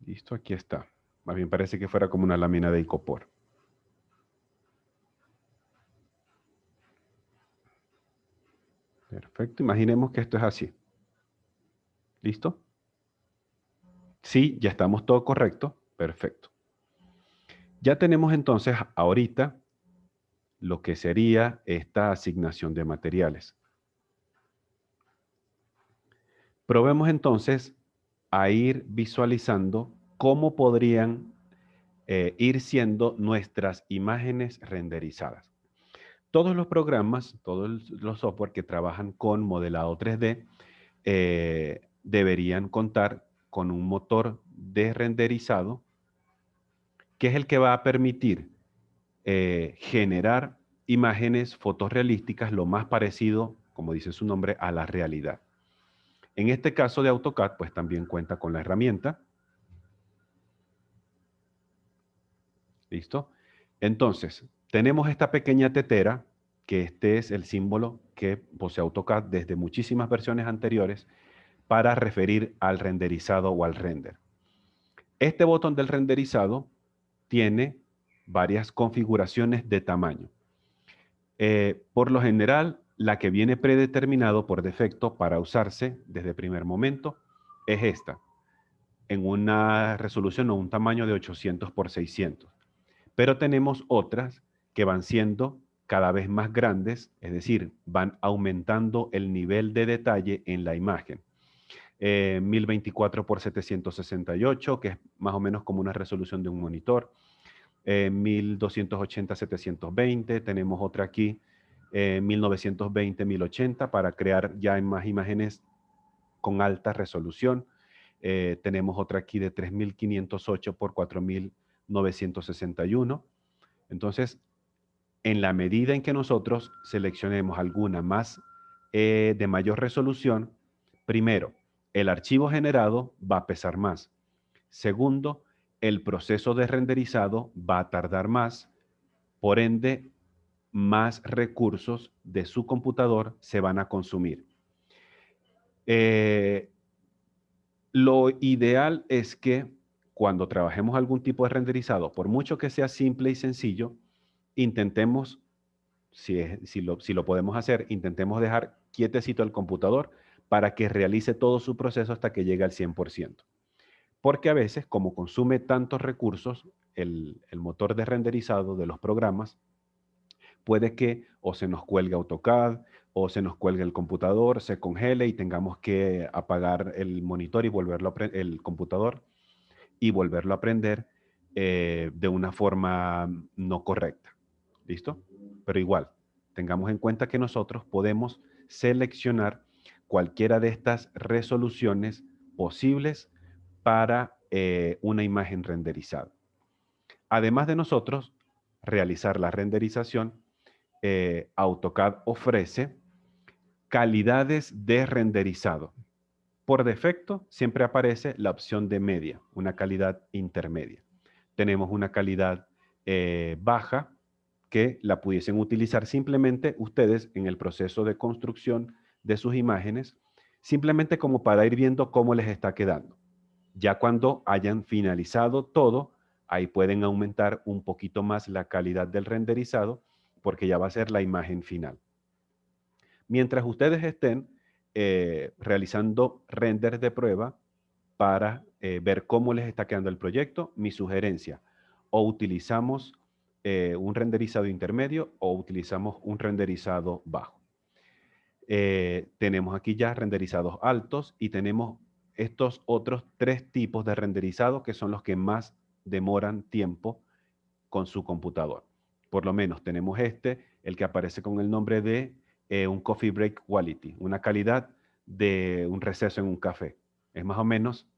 Listo, aquí está. Más bien parece que fuera como una lámina de icopor. Perfecto, imaginemos que esto es así. ¿Listo? Sí, ya estamos todo correcto. Perfecto. Ya tenemos entonces ahorita lo que sería esta asignación de materiales. Probemos entonces a ir visualizando cómo podrían ir siendo nuestras imágenes renderizadas. Todos los programas, todos los software que trabajan con modelado 3D deberían contar con un motor de renderizado que es el que va a permitir generar imágenes fotorrealísticas lo más parecido, como dice su nombre, a la realidad. En este caso de AutoCAD, pues también cuenta con la herramienta. ¿Listo? Entonces, tenemos esta pequeña tetera, que este es el símbolo que posee AutoCAD desde muchísimas versiones anteriores, para referir al renderizado o al render. Este botón del renderizado tiene varias configuraciones de tamaño. Por lo general, la que viene predeterminado por defecto para usarse desde el primer momento es esta, en una resolución o un tamaño de 800 por 600. Pero tenemos otras que van siendo cada vez más grandes, es decir, van aumentando el nivel de detalle en la imagen. 1024 por 768, que es más o menos como una resolución de un monitor. 1280 720, tenemos otra aquí, 1920 1080 para crear ya más imágenes con alta resolución. Tenemos otra aquí de 3508 por 4961. Entonces, en la medida en que nosotros seleccionemos alguna más de mayor resolución, primero, el archivo generado va a pesar más. Segundo, el proceso de renderizado va a tardar más. Por ende, más recursos de su computador se van a consumir. Lo ideal es que cuando trabajemos algún tipo de renderizado, por mucho que sea simple y sencillo, intentemos, si lo podemos hacer, intentemos dejar quietecito el computador para que realice todo su proceso hasta que llegue al 100%. Porque a veces, como consume tantos recursos, el motor de renderizado de los programas, puede que o se nos cuelgue AutoCAD o se nos cuelgue el computador, se congele y tengamos que apagar el monitor y volverlo el computador y volverlo a prender de una forma no correcta. ¿Listo? Pero igual, tengamos en cuenta que nosotros podemos seleccionar cualquiera de estas resoluciones posibles para una imagen renderizada. Además de nosotros realizar la renderización, AutoCAD ofrece calidades de renderizado. Por defecto siempre aparece la opción de media, una calidad intermedia. Tenemos una calidad baja que la pudiesen utilizar simplemente ustedes en el proceso de construcción de sus imágenes, simplemente como para ir viendo cómo les está quedando. Ya cuando hayan finalizado todo, ahí pueden aumentar un poquito más la calidad del renderizado porque ya va a ser la imagen final. Mientras ustedes estén realizando renders de prueba para ver cómo les está quedando el proyecto, mi sugerencia, o utilizamos un renderizado intermedio o utilizamos un renderizado bajo. Tenemos aquí ya renderizados altos y tenemos estos otros 3 tipos de renderizado que son los que más demoran tiempo con su computador. Por lo menos tenemos el que aparece con el nombre de un Coffee Break Quality, una calidad de un receso en un café. Es más o menos,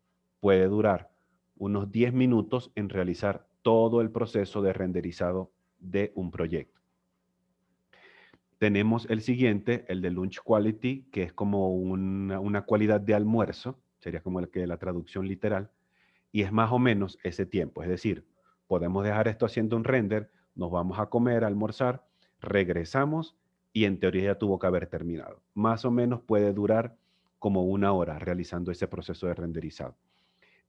puede durar unos 10 minutos en realizar todo el proceso de renderizado de un proyecto. Tenemos el siguiente, el de Lunch Quality, que es como una cualidad de almuerzo, sería como la traducción literal, y es más o menos ese tiempo. Es decir, podemos dejar esto haciendo un render, nos vamos a comer, a almorzar, regresamos y en teoría ya tuvo que haber terminado. Más o menos puede durar como 1 hora realizando ese proceso de renderizado.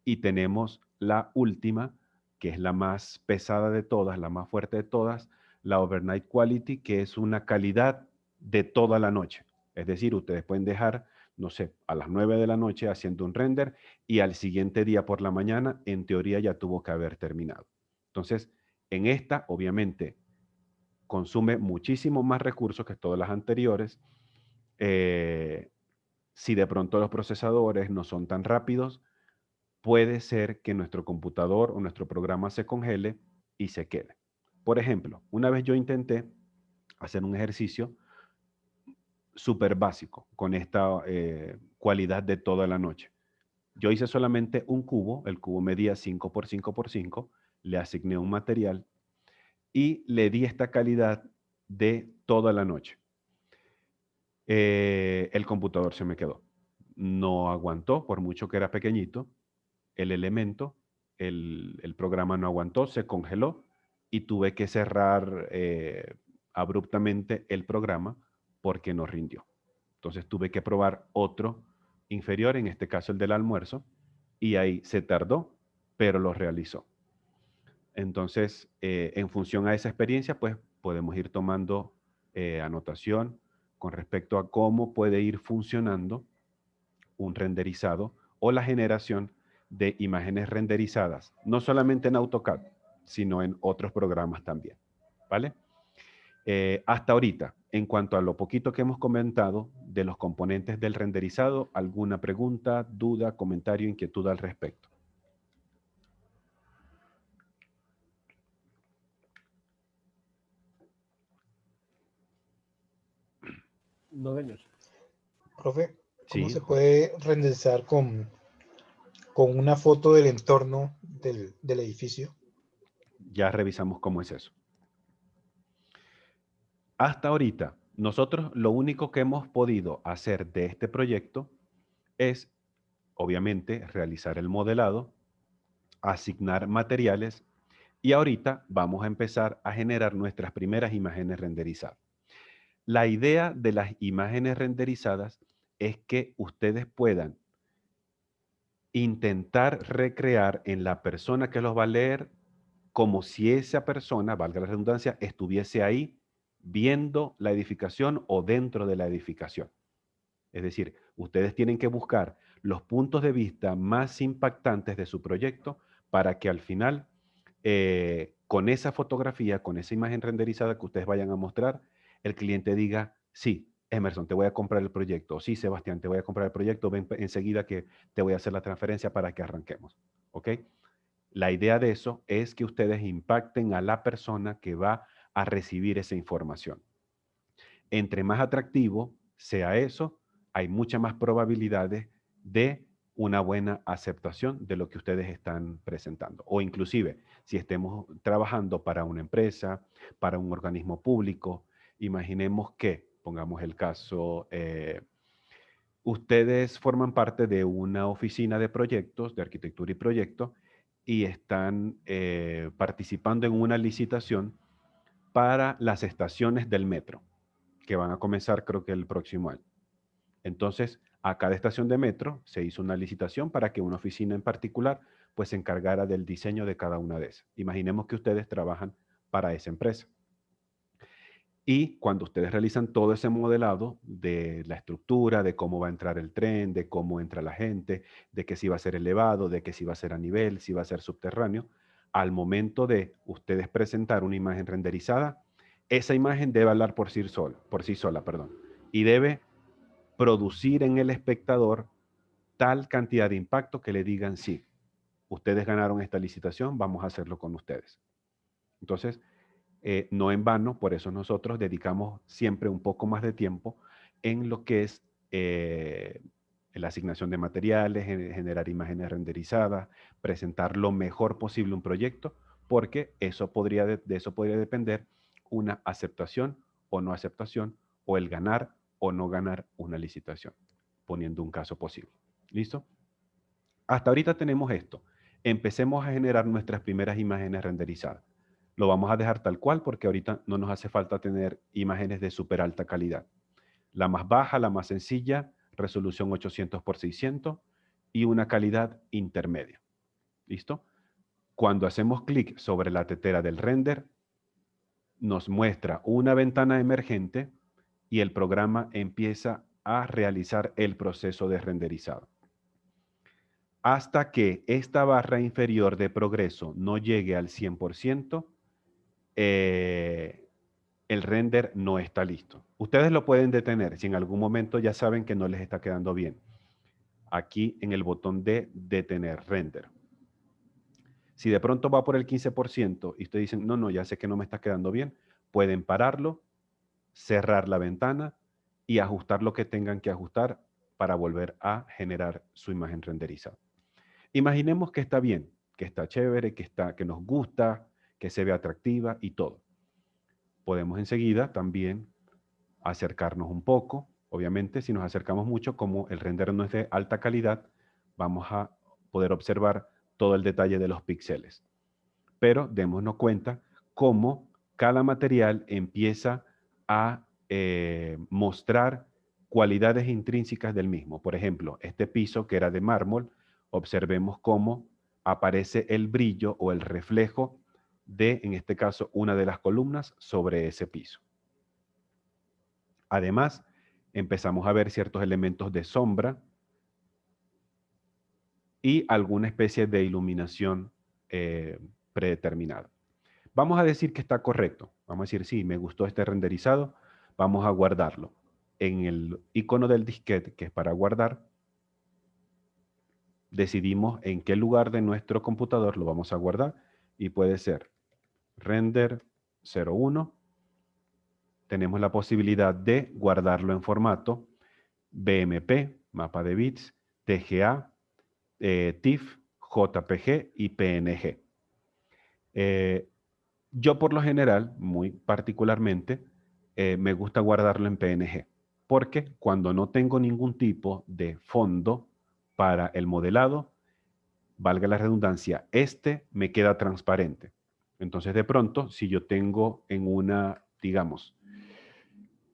Y tenemos la última, que es la más pesada de todas, la más fuerte de todas, la Overnight Quality, que es una calidad de toda la noche. Es decir, ustedes pueden dejar, no sé, a las 9 de la noche haciendo un render y al siguiente día por la mañana, en teoría ya tuvo que haber terminado. Entonces, en esta, obviamente, consume muchísimo más recursos que todas las anteriores. Si de pronto los procesadores no son tan rápidos, puede ser que nuestro computador o nuestro programa se congele y se quede. Por ejemplo, una vez yo intenté hacer un ejercicio súper básico con esta cualidad de toda la noche. Yo hice solamente un cubo, el cubo medía 5 por 5 por 5, le asigné un material y le di esta calidad de toda la noche. El computador se me quedó. No aguantó, por mucho que era pequeñito, el elemento, el programa no aguantó, se congeló y tuve que cerrar abruptamente el programa porque no rindió. Entonces tuve que probar otro inferior, en este caso el del almuerzo, y ahí se tardó, pero lo realizó. Entonces, en función a esa experiencia, pues podemos ir tomando anotación con respecto a cómo puede ir funcionando un renderizado o la generación de imágenes renderizadas, no solamente en AutoCAD, sino en otros programas también, ¿vale? Hasta ahorita, en cuanto a lo poquito que hemos comentado de los componentes del renderizado, ¿alguna pregunta, duda, comentario, inquietud al respecto? No, señor. Profe, ¿cómo Sí, se puede renderizar con una foto del entorno del edificio? ya revisamos cómo es eso. Hasta ahorita, nosotros lo único que hemos podido hacer de este proyecto es, obviamente, realizar el modelado, asignar materiales y ahorita vamos a empezar a generar nuestras primeras imágenes renderizadas. La idea de las imágenes renderizadas es que ustedes puedan intentar recrear en la persona que los va a leer como si esa persona, valga la redundancia, estuviese ahí viendo la edificación o dentro de la edificación. Es decir, ustedes tienen que buscar los puntos de vista más impactantes de su proyecto para que al final, con esa fotografía, con esa imagen renderizada que ustedes vayan a mostrar, el cliente diga, sí, Emerson, te voy a comprar el proyecto. O sí, Sebastián, te voy a comprar el proyecto. Ven enseguida que te voy a hacer la transferencia para que arranquemos. ¿Ok? La idea de eso es que ustedes impacten a la persona que va a recibir esa información. Entre más atractivo sea eso, hay muchas más probabilidades de una buena aceptación de lo que ustedes están presentando. O inclusive, si estemos trabajando para una empresa, para un organismo público, imaginemos que, pongamos el caso, ustedes forman parte de una oficina de proyectos, de arquitectura y proyecto, y están participando en una licitación para las estaciones del metro, que van a comenzar creo que el próximo año. Entonces, a cada estación de metro se hizo una licitación para que una oficina en particular pues se encargara del diseño de cada una de esas. Imaginemos que ustedes trabajan para esa empresa. Y cuando ustedes realizan todo ese modelado de la estructura, de cómo va a entrar el tren, de cómo entra la gente, de que si va a ser elevado, de que si va a ser a nivel, si va a ser subterráneo, al momento de ustedes presentar una imagen renderizada, esa imagen debe hablar por sí sola, y debe producir en el espectador tal cantidad de impacto que le digan sí, ustedes ganaron esta licitación, vamos a hacerlo con ustedes. Entonces, no en vano, por eso nosotros dedicamos siempre un poco más de tiempo en lo que es la asignación de materiales, generar imágenes renderizadas, presentar lo mejor posible un proyecto, porque eso de eso podría depender una aceptación o no aceptación, o el ganar o no ganar una licitación, poniendo un caso posible. ¿Listo? Hasta ahorita tenemos esto. Empecemos a generar nuestras primeras imágenes renderizadas. Lo vamos a dejar tal cual porque ahorita no nos hace falta tener imágenes de súper alta calidad. La más baja, la más sencilla, resolución 800 por 600 y una calidad intermedia. ¿Listo? Cuando hacemos clic sobre la tetera del render, nos muestra una ventana emergente y el programa empieza a realizar el proceso de renderizado. Hasta que esta barra inferior de progreso no llegue al 100%, el render no está listo. Ustedes lo pueden detener si en algún momento ya saben que no les está quedando bien. Aquí en el botón de detener render. Si de pronto va por el 15% y ustedes dicen, no, ya sé que no me está quedando bien, pueden pararlo, cerrar la ventana y ajustar lo que tengan que ajustar para volver a generar su imagen renderizada. Imaginemos que está bien, que está chévere, que nos gusta, que se ve atractiva y todo. Podemos enseguida también acercarnos un poco. Obviamente, si nos acercamos mucho, como el render no es de alta calidad, vamos a poder observar todo el detalle de los píxeles. Pero démonos cuenta cómo cada material empieza a mostrar cualidades intrínsecas del mismo. Por ejemplo, este piso que era de mármol, observemos cómo aparece el brillo o el reflejo de, en este caso, una de las columnas sobre ese piso. Además, empezamos a ver ciertos elementos de sombra y alguna especie de iluminación predeterminada. Vamos a decir que está correcto. Vamos a decir, sí, me gustó este renderizado. Vamos a guardarlo. En el icono del disquete, que es para guardar, decidimos en qué lugar de nuestro computador lo vamos a guardar. Y puede ser render 01. Tenemos la posibilidad de guardarlo en formato BMP, mapa de bits, TGA, TIFF, JPG y PNG. Yo por lo general, muy particularmente, me gusta guardarlo en PNG, porque cuando no tengo ningún tipo de fondo para el modelado, valga la redundancia, este me queda transparente. Entonces, de pronto, si yo tengo en una, digamos,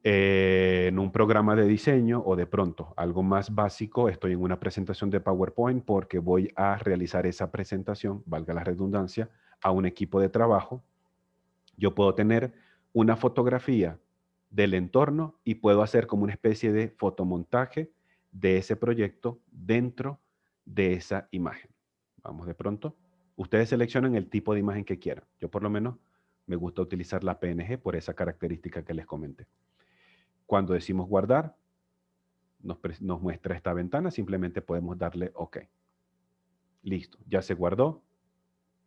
en un programa de diseño o de pronto algo más básico, estoy en una presentación de PowerPoint porque voy a realizar esa presentación, valga la redundancia, a un equipo de trabajo, yo puedo tener una fotografía del entorno y puedo hacer como una especie de fotomontaje de ese proyecto dentro de esa imagen. Vamos de pronto. Ustedes seleccionan el tipo de imagen que quieran. Yo por lo menos me gusta utilizar la PNG por esa característica que les comenté. Cuando decimos guardar, nos muestra esta ventana. Simplemente podemos darle OK. Listo, ya se guardó.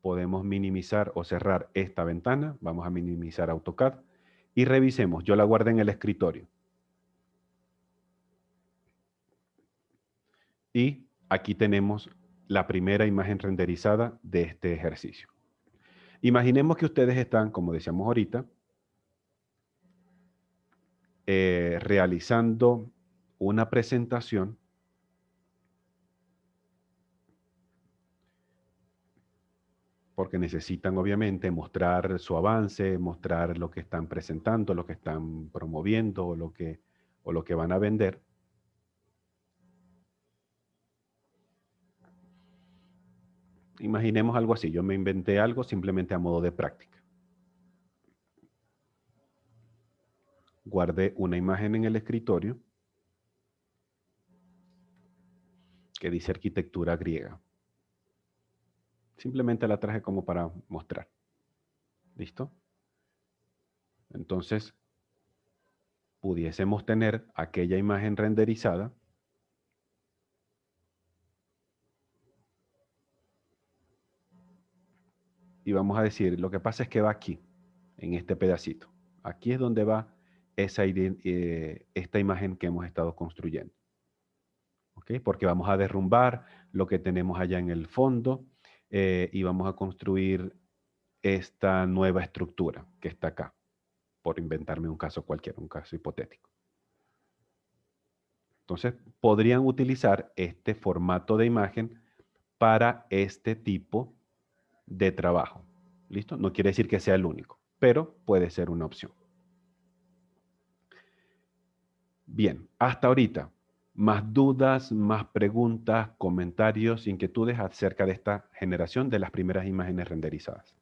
Podemos minimizar o cerrar esta ventana. Vamos a minimizar AutoCAD. Y revisemos. Yo la guardé en el escritorio. Y aquí tenemos la primera imagen renderizada de este ejercicio. Imaginemos que ustedes están, como decíamos ahorita, realizando una presentación porque necesitan obviamente mostrar su avance, mostrar lo que están presentando, lo que están promoviendo o lo que van a vender. Imaginemos algo así. Yo me inventé algo simplemente a modo de práctica. Guardé una imagen en el escritorio que dice arquitectura griega. Simplemente la traje como para mostrar. ¿Listo? Entonces, pudiésemos tener aquella imagen renderizada y vamos a decir, lo que pasa es que va aquí, en este pedacito. Aquí es donde va esta imagen que hemos estado construyendo. ¿Ok? Porque vamos a derrumbar lo que tenemos allá en el fondo y vamos a construir esta nueva estructura que está acá, por inventarme un caso cualquiera, un caso hipotético. Entonces, podrían utilizar este formato de imagen para este tipo de trabajo. ¿Listo? No quiere decir que sea el único, pero puede ser una opción. Bien, hasta ahorita, más dudas, más preguntas, comentarios, inquietudes acerca de esta generación de las primeras imágenes renderizadas.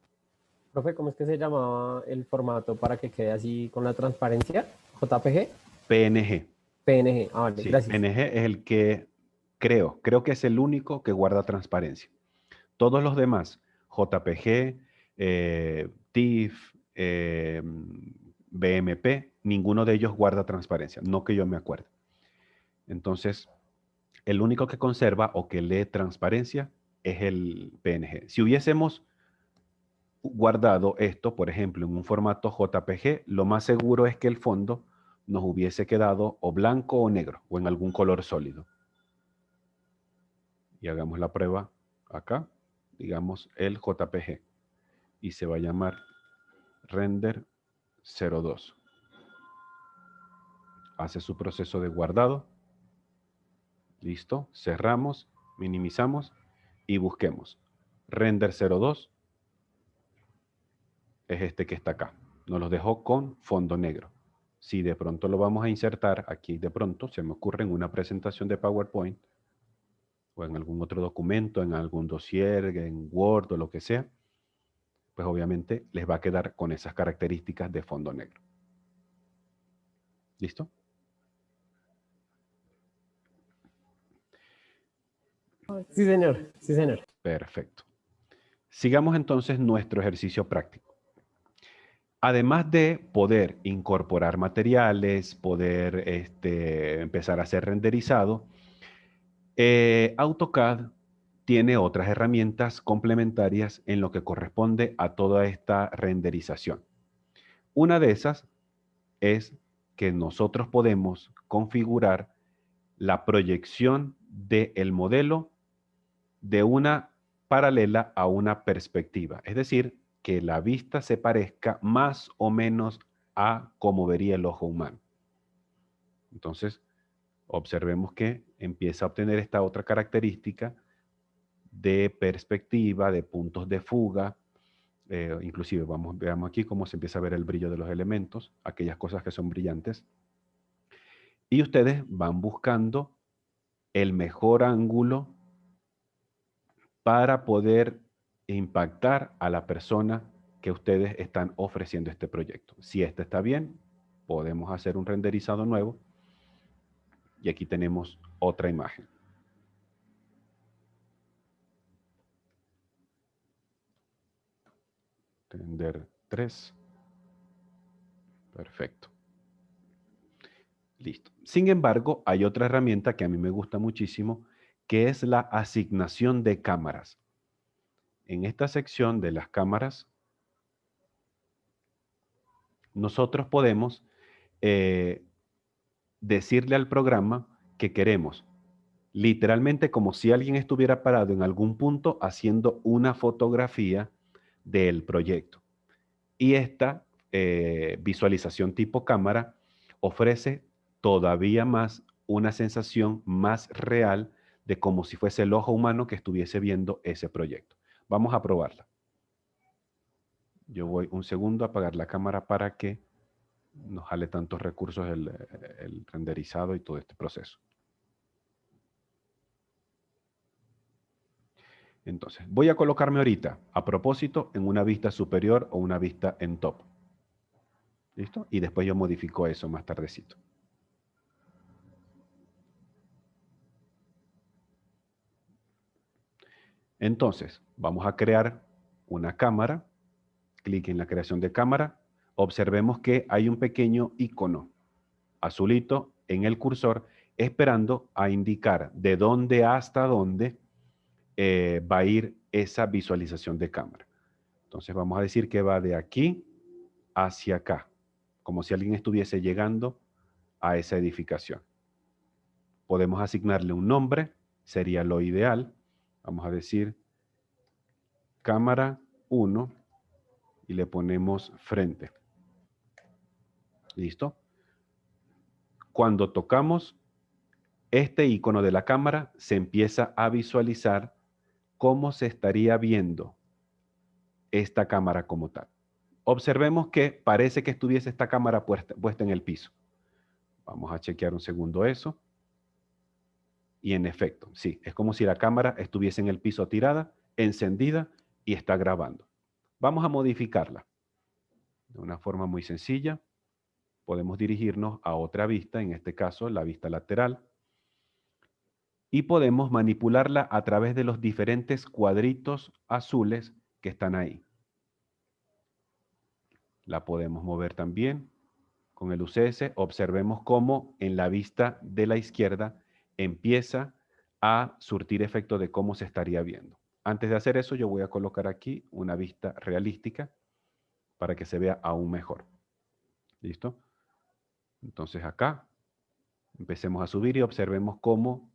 Profe, ¿cómo es que se llamaba el formato para que quede así con la transparencia? ¿JPG? PNG. PNG, ah, vale, Sí, gracias. PNG es el que creo que es el único que guarda transparencia. Todos los demás, JPG, TIFF, BMP, ninguno de ellos guarda transparencia, no que yo me acuerde. Entonces, el único que conserva o que lee transparencia es el PNG. Si hubiésemos guardado esto, por ejemplo, en un formato JPG, lo más seguro es que el fondo nos hubiese quedado o blanco o negro, o en algún color sólido. Y hagamos la prueba acá, digamos el JPG, y se va a llamar render 02. Hace su proceso de guardado. Listo, cerramos, minimizamos y busquemos. Render 02 es este que está acá. Nos lo dejó con fondo negro. si de pronto lo vamos a insertar aquí, de pronto se me ocurre en una presentación de PowerPoint o en algún otro documento, en algún dossier, en Word o lo que sea, pues obviamente les va a quedar con esas características de fondo negro. ¿Listo? Sí, señor. Sí, señor. Perfecto. Sigamos entonces nuestro ejercicio práctico. Además de poder incorporar materiales, poder empezar a hacer renderizado, AutoCAD tiene otras herramientas complementarias en lo que corresponde a toda esta renderización. Una de esas es que nosotros podemos configurar la proyección del modelo de una paralela a una perspectiva. Es decir, que la vista se parezca más o menos a como vería el ojo humano. Entonces, observemos que empieza a obtener esta otra característica de perspectiva, de puntos de fuga. Inclusive, veamos aquí cómo se empieza a ver el brillo de los elementos, aquellas cosas que son brillantes. Y ustedes van buscando el mejor ángulo para poder impactar a la persona que ustedes están ofreciendo este proyecto. Si este está bien, podemos hacer un renderizado nuevo. Y aquí tenemos otra imagen. Render 3. Perfecto. Listo. Sin embargo, hay otra herramienta que a mí me gusta muchísimo, que es la asignación de cámaras. En esta sección de las cámaras, nosotros podemos decirle al programa que queremos, literalmente como si alguien estuviera parado en algún punto haciendo una fotografía del proyecto. Y esta visualización tipo cámara ofrece todavía más una sensación más real de como si fuese el ojo humano que estuviese viendo ese proyecto. Vamos a probarla. Yo voy un segundo a apagar la cámara para que no jale tantos recursos el renderizado y todo este proceso. Entonces, voy a colocarme ahorita, a propósito, en una vista superior o una vista en top. ¿Listo? Y después yo modifico eso más tardecito. Entonces, vamos a crear una cámara. Clic en la creación de cámara. Observemos que hay un pequeño icono azulito en el cursor esperando a indicar de dónde hasta dónde va a ir esa visualización de cámara. Entonces vamos a decir que va de aquí hacia acá, como si alguien estuviese llegando a esa edificación. Podemos asignarle un nombre, sería lo ideal. Vamos a decir cámara 1 y le ponemos frente. ¿Listo? Cuando tocamos este icono de la cámara, se empieza a visualizar cómo se estaría viendo esta cámara como tal. Observemos que parece que estuviese esta cámara puesta en el piso. Vamos a chequear un segundo eso. Y en efecto, sí, es como si la cámara estuviese en el piso tirada, encendida y está grabando. Vamos a modificarla. De una forma muy sencilla, podemos dirigirnos a otra vista, en este caso la vista lateral, y podemos manipularla a través de los diferentes cuadritos azules que están ahí. La podemos mover también con el UCS. Observemos cómo en la vista de la izquierda empieza a surtir efecto de cómo se estaría viendo. Antes de hacer eso, yo voy a colocar aquí una vista realística para que se vea aún mejor. ¿Listo? Entonces acá, empecemos a subir y observemos cómo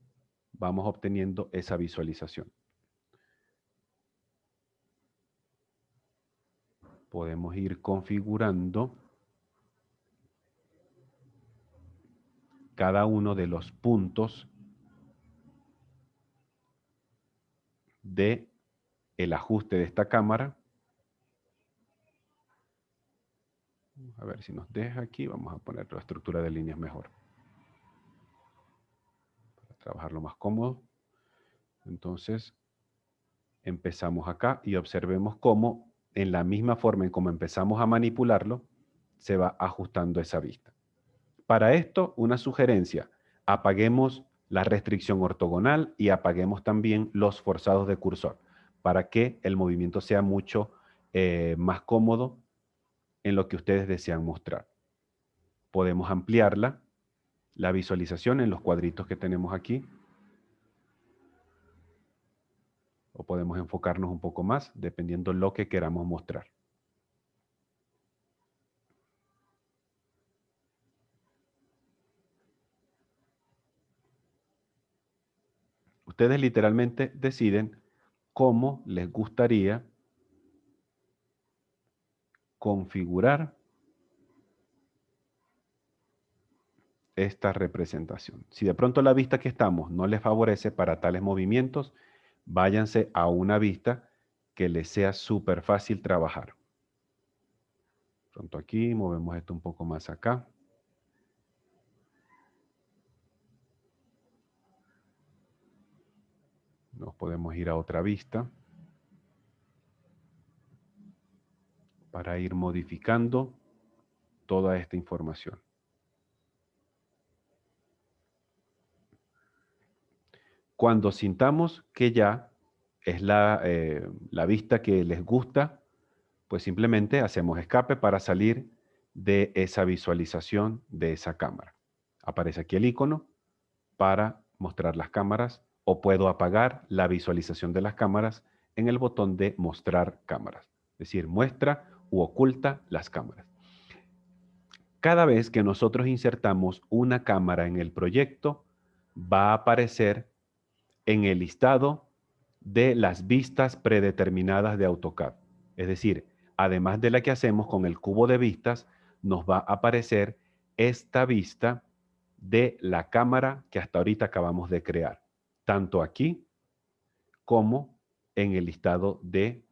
vamos obteniendo esa visualización. Podemos ir configurando cada uno de los puntos de el ajuste de esta cámara. A ver si nos deja aquí. Vamos a poner la estructura de líneas mejor. Para trabajarlo más cómodo. Entonces, empezamos acá y observemos cómo, en la misma forma en cómo empezamos a manipularlo, se va ajustando esa vista. Para esto, una sugerencia, apaguemos la restricción ortogonal y apaguemos también los forzados de cursor para que el movimiento sea mucho más cómodo en lo que ustedes desean mostrar. Podemos ampliarla, la visualización en los cuadritos que tenemos aquí. O podemos enfocarnos un poco más, dependiendo lo que queramos mostrar. Ustedes literalmente deciden cómo les gustaría configurar esta representación. Si de pronto la vista que estamos no les favorece para tales movimientos, váyanse a una vista que les sea súper fácil trabajar. Pronto aquí, movemos esto un poco más acá. Nos podemos ir a otra vista para ir modificando toda esta información. Cuando sintamos que ya es la vista que les gusta, pues simplemente hacemos escape para salir de esa visualización de esa cámara. Aparece aquí el icono para mostrar las cámaras, o puedo apagar la visualización de las cámaras en el botón de mostrar cámaras. Es decir, muestra u oculta las cámaras. Cada vez que nosotros insertamos una cámara en el proyecto, va a aparecer en el listado de las vistas predeterminadas de AutoCAD. Es decir, además de la que hacemos con el cubo de vistas, nos va a aparecer esta vista de la cámara que hasta ahorita acabamos de crear, tanto aquí como en el listado de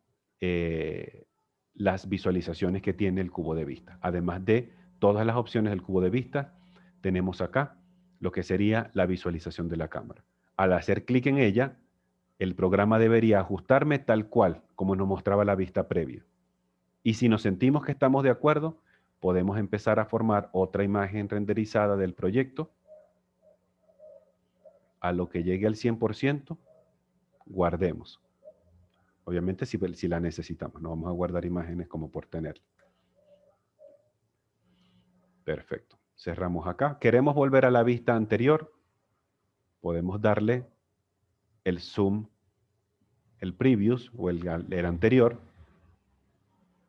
las visualizaciones que tiene el cubo de vista. Además de todas las opciones del cubo de vista, tenemos acá lo que sería la visualización de la cámara. Al hacer clic en ella, el programa debería ajustarme tal cual como nos mostraba la vista previa. Y si nos sentimos que estamos de acuerdo, podemos empezar a formar otra imagen renderizada del proyecto. A lo que llegue al 100%, guardemos. Obviamente si la necesitamos, no vamos a guardar imágenes como por tenerla. Perfecto. Cerramos acá. ¿Queremos volver a la vista anterior? Podemos darle el zoom, el previous o el anterior,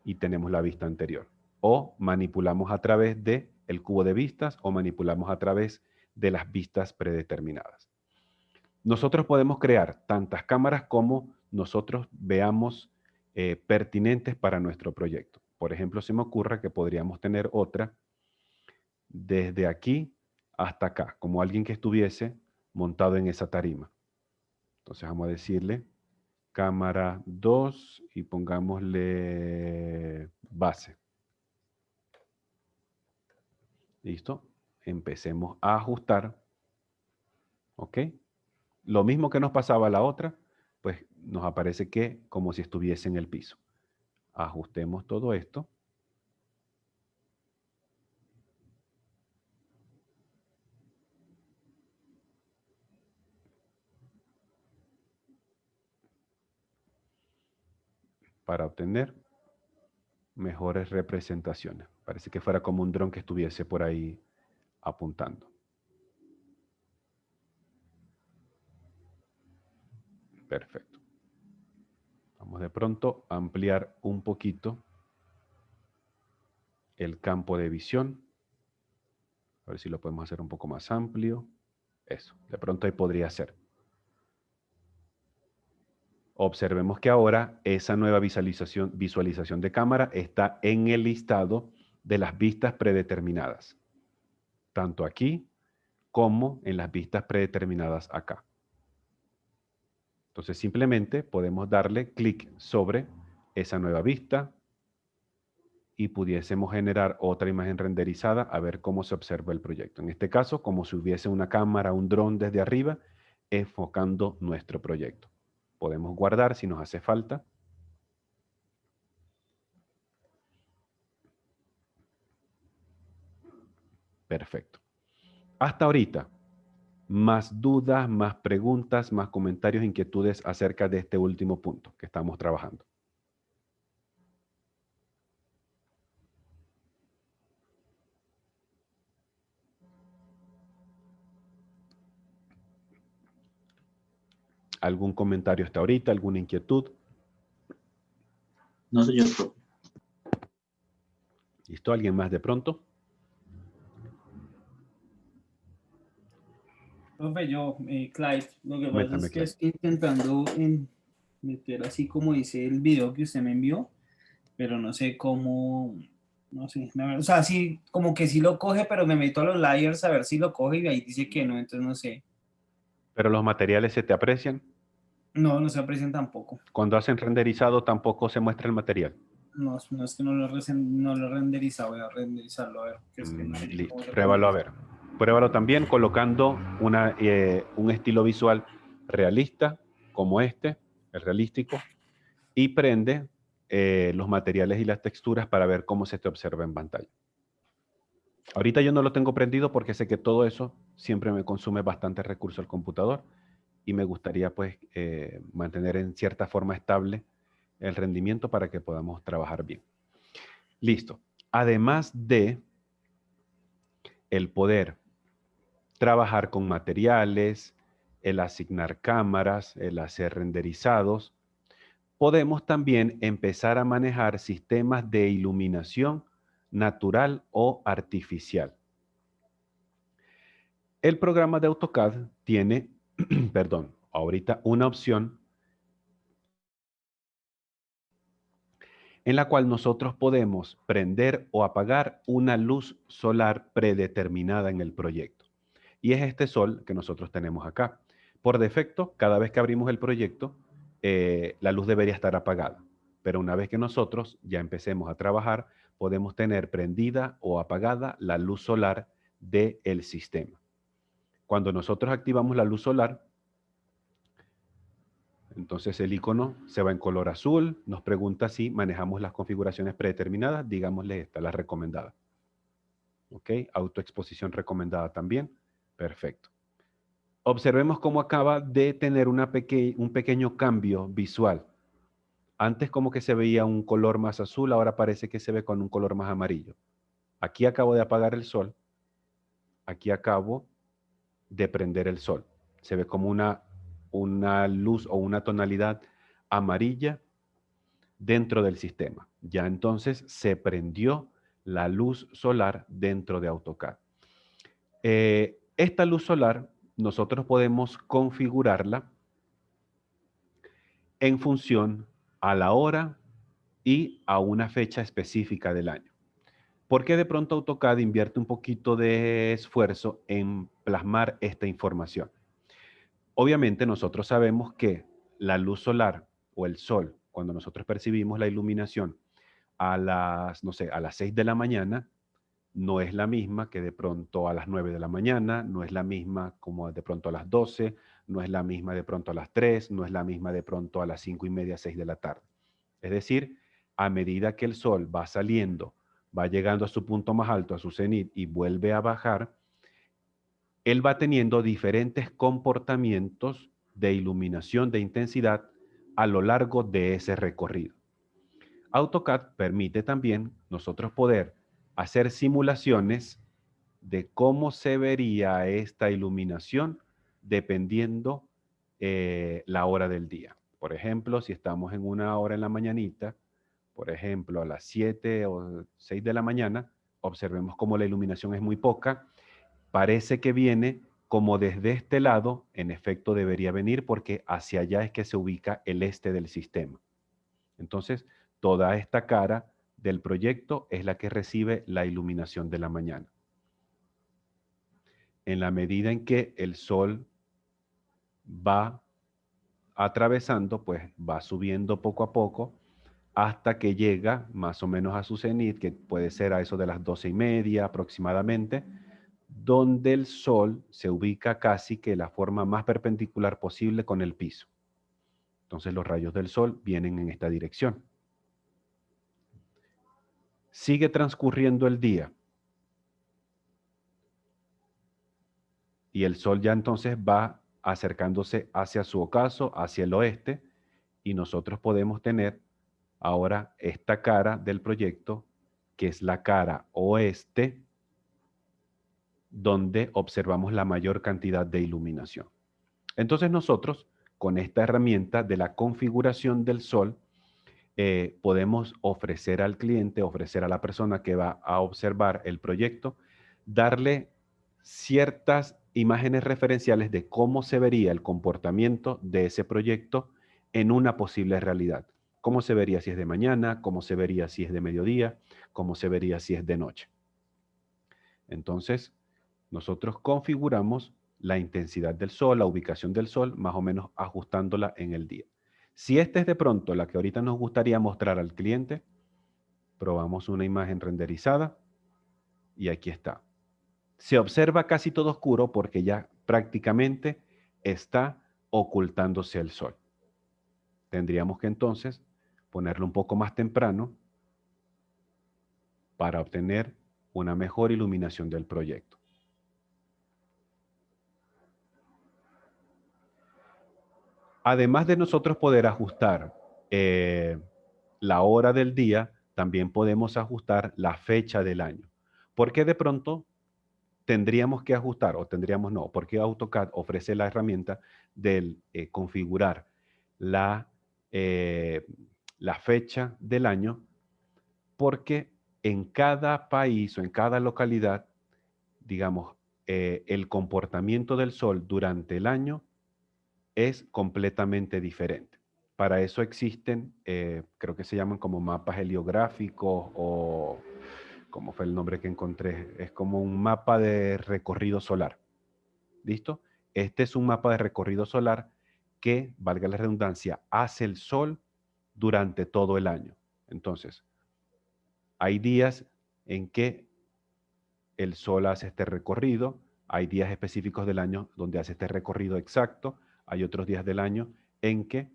y tenemos la vista anterior. O manipulamos a través del cubo de vistas o manipulamos a través de las vistas predeterminadas. Nosotros podemos crear tantas cámaras como nosotros veamos pertinentes para nuestro proyecto. Por ejemplo, se me ocurre que podríamos tener otra desde aquí hasta acá, como alguien que estuviese montado en esa tarima. Entonces vamos a decirle cámara 2 y pongámosle base. ¿Listo? Empecemos a ajustar. ¿Ok? Lo mismo que nos pasaba a la otra, pues nos aparece que como si estuviese en el piso. Ajustemos todo esto. Para obtener mejores representaciones. Parece que fuera como un dron que estuviese por ahí apuntando. Perfecto. Vamos de pronto a ampliar un poquito el campo de visión. A ver si lo podemos hacer un poco más amplio. Eso, de pronto ahí podría ser. Observemos que ahora esa nueva visualización de cámara está en el listado de las vistas predeterminadas. Tanto aquí como en las vistas predeterminadas acá. Entonces simplemente podemos darle clic sobre esa nueva vista. y pudiésemos generar otra imagen renderizada a ver cómo se observa el proyecto. En este caso, como si hubiese una cámara, un dron desde arriba, enfocando nuestro proyecto. Podemos guardar si nos hace falta. Perfecto. Hasta ahorita, más dudas, más preguntas, más comentarios, inquietudes acerca de este último punto que estamos trabajando. ¿Algún comentario hasta ahorita? ¿Alguna inquietud? No, señor. ¿Listo? ¿Alguien más de pronto? Profe, yo, Clyde, lo que pasa Cuéntame, es que Clyde. estoy intentando meter así como dice el video que usted me envió, pero no sé cómo, no sé, o sea, sí, como que sí lo coge, pero me meto a los layers a ver si lo coge y ahí dice que no, entonces no sé. ¿Pero los materiales se te aprecian? No, no se aprecian tampoco. Cuando hacen renderizado tampoco se muestra el material. No, no es que no lo he renderizado, voy a renderizarlo a ver. Que es que no sé Listo, cómo se pruébalo a renderiza. ver. Pruébalo también colocando un estilo visual realista como este, el realístico, y prende los materiales y las texturas para ver cómo se te observa en pantalla. Ahorita yo no lo tengo prendido porque sé que todo eso siempre me consume bastante recurso al computador y me gustaría pues mantener en cierta forma estable el rendimiento para que podamos trabajar bien. Listo. Además de el poder trabajar con materiales, el asignar cámaras, el hacer renderizados, podemos también empezar a manejar sistemas de iluminación natural o artificial. El programa de AutoCAD tiene, perdón, ahorita una opción en la cual nosotros podemos prender o apagar una luz solar predeterminada en el proyecto. Y es este sol que nosotros tenemos acá. Por defecto, cada vez que abrimos el proyecto, la luz debería estar apagada. Pero una vez que nosotros ya empecemos a trabajar, podemos tener prendida o apagada la luz solar del sistema. Cuando nosotros activamos la luz solar, entonces el icono se va en color azul, nos pregunta si manejamos las configuraciones predeterminadas, digámosle esta, la recomendada. ¿Ok? Autoexposición recomendada también. Perfecto. Observemos cómo acaba de tener un pequeño cambio visual. Antes como que se veía un color más azul, ahora parece que se ve con un color más amarillo. Aquí acabo de apagar el sol. Aquí acabo de prender el sol. Se ve como una luz o una tonalidad amarilla dentro del sistema. Ya entonces se prendió la luz solar dentro de AutoCAD. Esta luz solar nosotros podemos configurarla en función a la hora y a una fecha específica del año. ¿Por qué de pronto AutoCAD invierte un poquito de esfuerzo en plasmar esta información? Obviamente nosotros sabemos que la luz solar o el sol, cuando nosotros percibimos la iluminación a las, no sé, a las 6 de la mañana, no es la misma que de pronto a las 9 de la mañana, no es la misma como de pronto a las 12, no es la misma de pronto a las 3, no es la misma de pronto a las 5:30, 6 de la tarde. Es decir, a medida que el sol va saliendo, va llegando a su punto más alto, a su cenit, y vuelve a bajar, él va teniendo diferentes comportamientos de iluminación, de intensidad, a lo largo de ese recorrido. AutoCAD permite también nosotros poder hacer simulaciones de cómo se vería esta iluminación dependiendo la hora del día. Por ejemplo, si estamos en una hora en la mañanita, por ejemplo, a las 7 o 6 de la mañana, observemos cómo la iluminación es muy poca. Parece que viene como desde este lado, en efecto debería venir porque hacia allá es que se ubica el este del sistema. Entonces, toda esta cara del proyecto es la que recibe la iluminación de la mañana. En la medida en que el sol va atravesando, pues va subiendo poco a poco hasta que llega más o menos a su cenit, que puede ser a eso de las 12:30 aproximadamente, donde el sol se ubica casi que de la forma más perpendicular posible con el piso. Entonces los rayos del sol vienen en esta dirección. Sigue transcurriendo el día. Y el sol ya entonces va acercándose hacia su ocaso, hacia el oeste, y nosotros podemos tener ahora esta cara del proyecto, que es la cara oeste, donde observamos la mayor cantidad de iluminación. Entonces nosotros, con esta herramienta de la configuración del sol, podemos ofrecer al cliente, ofrecer a la persona que va a observar el proyecto, darle ciertas imágenes referenciales de cómo se vería el comportamiento de ese proyecto en una posible realidad. Cómo se vería si es de mañana, cómo se vería si es de mediodía, cómo se vería si es de noche. Entonces, nosotros configuramos la intensidad del sol, la ubicación del sol, más o menos ajustándola en el día. Si esta es de pronto la que ahorita nos gustaría mostrar al cliente, probamos una imagen renderizada y aquí está. Se observa casi todo oscuro porque ya prácticamente está ocultándose el sol. Tendríamos que entonces ponerlo un poco más temprano para obtener una mejor iluminación del proyecto. Además de nosotros poder ajustar la hora del día, también podemos ajustar la fecha del año. Porque de pronto tendríamos que ajustar, o tendríamos no, porque AutoCAD ofrece la herramienta de configurar la fecha del año, porque en cada país o en cada localidad, digamos, el comportamiento del sol durante el año es completamente diferente. Para eso existen, creo que se llaman como mapas heliográficos o, ¿cómo fue el nombre que encontré? Es como un mapa de recorrido solar. ¿Listo? Este es un mapa de recorrido solar que, valga la redundancia, hace el sol durante todo el año. Entonces, hay días en que el sol hace este recorrido, hay días específicos del año donde hace este recorrido exacto, hay otros días del año en que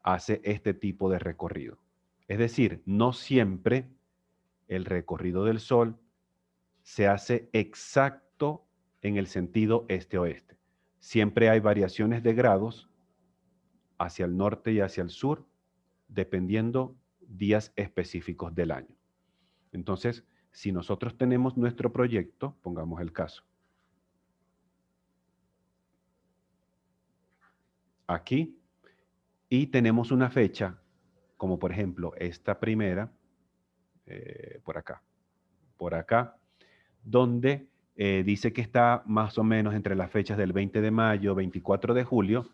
hace este tipo de recorrido. Es decir, no siempre el recorrido del sol se hace exacto en el sentido este-oeste. Siempre hay variaciones de grados hacia el norte y hacia el sur, dependiendo días específicos del año. Entonces, si nosotros tenemos nuestro proyecto, pongamos el caso, aquí, y tenemos una fecha, como por ejemplo esta primera, por acá, donde dice que está más o menos entre las fechas del 20 de mayo, 24 de julio,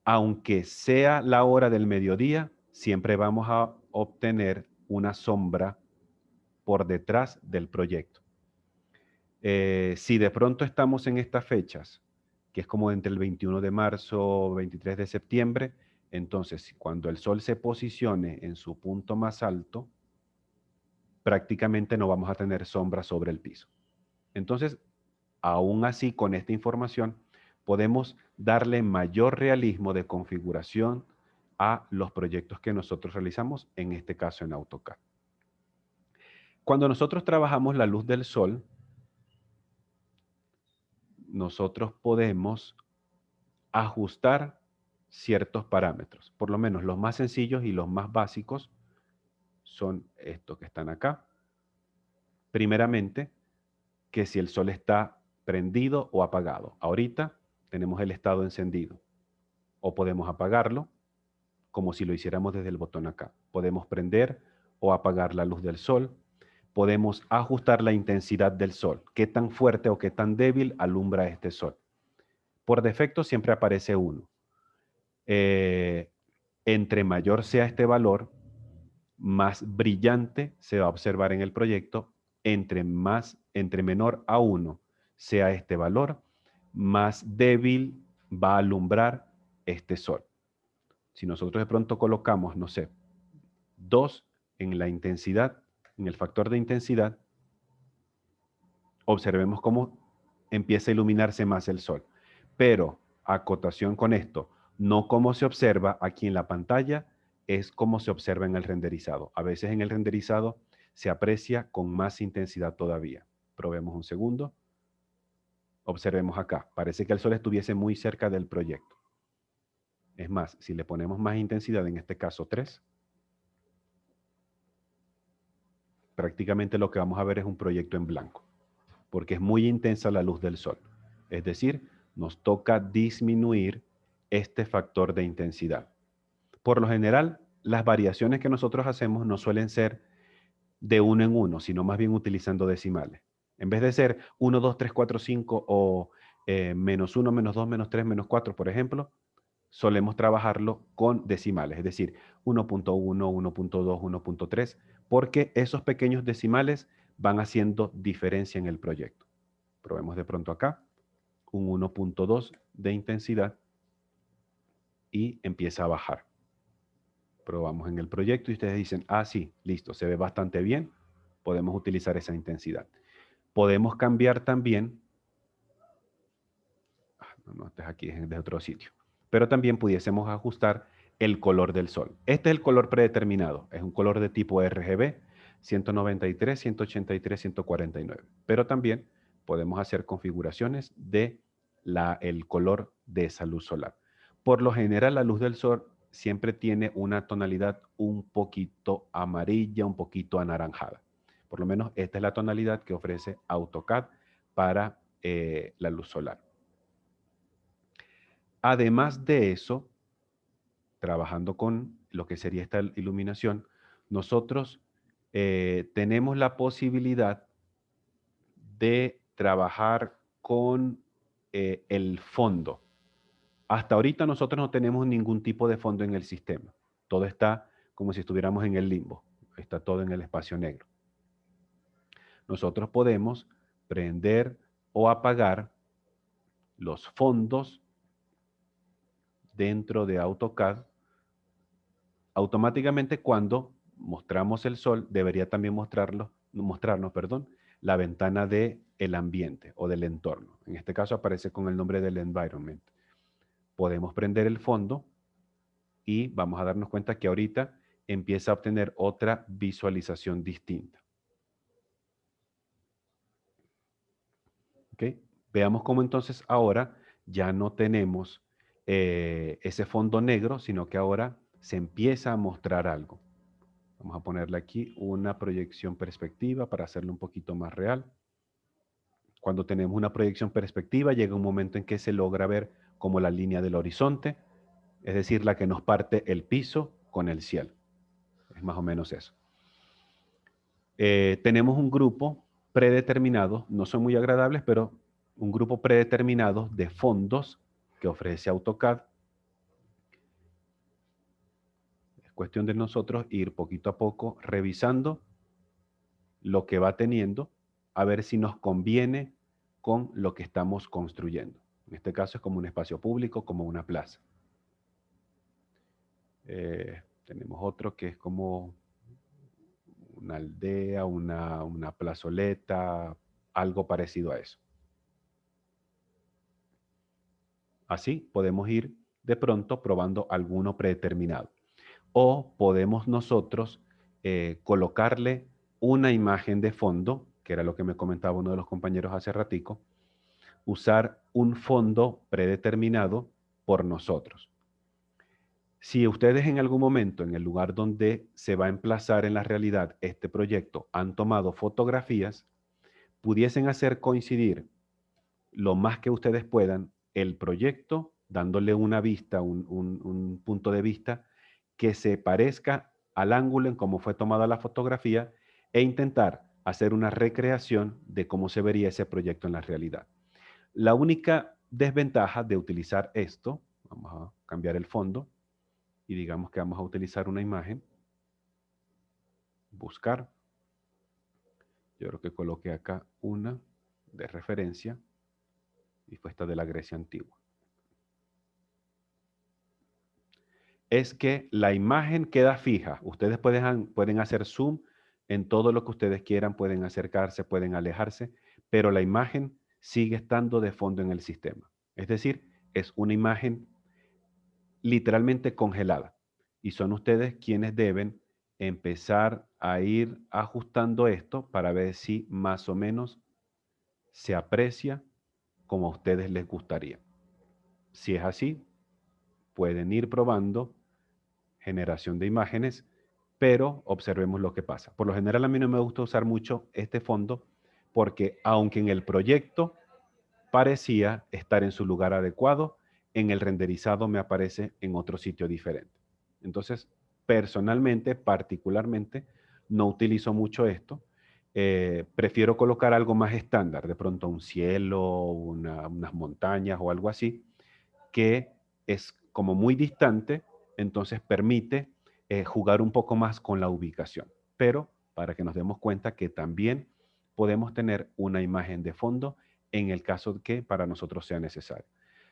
aunque sea la hora del mediodía, siempre vamos a obtener una sombra por detrás del proyecto. Si de pronto estamos en estas fechas, que es como entre el 21 de marzo, 23 de septiembre, entonces cuando el sol se posicione en su punto más alto, prácticamente no vamos a tener sombra sobre el piso. Entonces, aún así, con esta información, podemos darle mayor realismo de configuración a los proyectos que nosotros realizamos, en este caso en AutoCAD. Cuando nosotros trabajamos la luz del sol, nosotros podemos ajustar ciertos parámetros. Por lo menos los más sencillos y los más básicos son estos que están acá. Primeramente, que si el sol está prendido o apagado. Ahorita tenemos el estado encendido. O podemos apagarlo, como si lo hiciéramos desde el botón acá. Podemos prender o apagar la luz del sol. Podemos ajustar la intensidad del sol. Qué tan fuerte o qué tan débil alumbra este sol. Por defecto siempre aparece 1. Entre mayor sea este valor, más brillante se va a observar en el proyecto. Entre menor a 1 sea este valor, más débil va a alumbrar este sol. Si nosotros de pronto colocamos, no sé, 2 en la intensidad, en el factor de intensidad, observemos cómo empieza a iluminarse más el sol. Pero, acotación con esto, no como se observa aquí en la pantalla, es como se observa en el renderizado. A veces en el renderizado se aprecia con más intensidad todavía. Probemos un segundo. Observemos acá. Parece que el sol estuviese muy cerca del proyecto. Es más, si le ponemos más intensidad, en este caso 3, prácticamente lo que vamos a ver es un proyecto en blanco, porque es muy intensa la luz del sol. Es decir, nos toca disminuir este factor de intensidad. Por lo general, las variaciones que nosotros hacemos no suelen ser de 1 en 1, sino más bien utilizando decimales. En vez de ser 1, 2, 3, 4, 5 o menos 1, menos 2, menos 3, menos 4, por ejemplo, solemos trabajarlo con decimales, es decir, 1.1, 1.2, 1.3, porque esos pequeños decimales van haciendo diferencia en el proyecto. Probemos de pronto acá, un 1.2 de intensidad y empieza a bajar. Probamos en el proyecto y ustedes dicen, ah, sí, listo, se ve bastante bien, podemos utilizar esa intensidad. Podemos cambiar también, no, este es aquí, es de otro sitio, pero también pudiésemos ajustar el color del sol. Este es el color predeterminado, es un color de tipo RGB, 193, 183, 149, pero también podemos hacer configuraciones de el color de esa luz solar. Por lo general, la luz del sol siempre tiene una tonalidad un poquito amarilla, un poquito anaranjada. Por lo menos esta es la tonalidad que ofrece AutoCAD para la luz solar. Además de eso, trabajando con lo que sería esta iluminación, nosotros tenemos la posibilidad de trabajar con el fondo. Hasta ahorita nosotros no tenemos ningún tipo de fondo en el sistema. Todo está como si estuviéramos en el limbo. Está todo en el espacio negro. Nosotros podemos prender o apagar los fondos dentro de AutoCAD. Automáticamente cuando mostramos el sol, debería también mostrarnos, la ventana del ambiente o del entorno. En este caso aparece con el nombre del environment. Podemos prender el fondo y vamos a darnos cuenta que ahorita empieza a obtener otra visualización distinta. ¿Ok? Veamos cómo entonces ahora ya no tenemos ese fondo negro, sino que ahora se empieza a mostrar algo. Vamos a ponerle aquí una proyección perspectiva para hacerlo un poquito más real. Cuando tenemos una proyección perspectiva, llega un momento en que se logra ver como la línea del horizonte, es decir, la que nos parte el piso con el cielo. Es más o menos eso. Tenemos un grupo predeterminado, no son muy agradables, pero un grupo predeterminado de fondos que ofrece AutoCAD. Es cuestión de nosotros ir poquito a poco revisando lo que va teniendo, a ver si nos conviene con lo que estamos construyendo. En este caso es como un espacio público, como una plaza. Tenemos otro que es como una aldea, una plazoleta, algo parecido a eso. Así podemos ir de pronto probando alguno predeterminado. O podemos nosotros colocarle una imagen de fondo, que era lo que me comentaba uno de los compañeros hace ratico, usar un fondo predeterminado por nosotros. Si ustedes en algún momento en el lugar donde se va a emplazar en la realidad este proyecto han tomado fotografías, pudiesen hacer coincidir lo más que ustedes puedan el proyecto, dándole una vista, un punto de vista que se parezca al ángulo en cómo fue tomada la fotografía e intentar hacer una recreación de cómo se vería ese proyecto en la realidad. La única desventaja de utilizar esto, vamos a cambiar el fondo y digamos que vamos a utilizar una imagen, buscar, yo creo que coloqué acá una de referencia y fue esta de la Grecia antigua. es que la imagen queda fija. Ustedes pueden hacer zoom en todo lo que ustedes quieran, pueden acercarse, pueden alejarse, pero la imagen sigue estando de fondo en el sistema. Es decir, es una imagen literalmente congelada. Y son ustedes quienes deben empezar a ir ajustando esto para ver si más o menos se aprecia como a ustedes les gustaría. Si es así, pueden ir probando generación de imágenes, pero observemos lo que pasa. Por lo general a mí no me gusta usar mucho este fondo porque aunque en el proyecto parecía estar en su lugar adecuado, en el renderizado me aparece en otro sitio diferente. Entonces, personalmente, particularmente, no utilizo mucho esto. Prefiero colocar algo más estándar, de pronto un cielo, unas montañas o algo así, que es como muy distante, entonces permite jugar un poco más con la ubicación. Pero para que nos demos cuenta que también podemos tener una imagen de fondo en el caso que para nosotros sea necesario.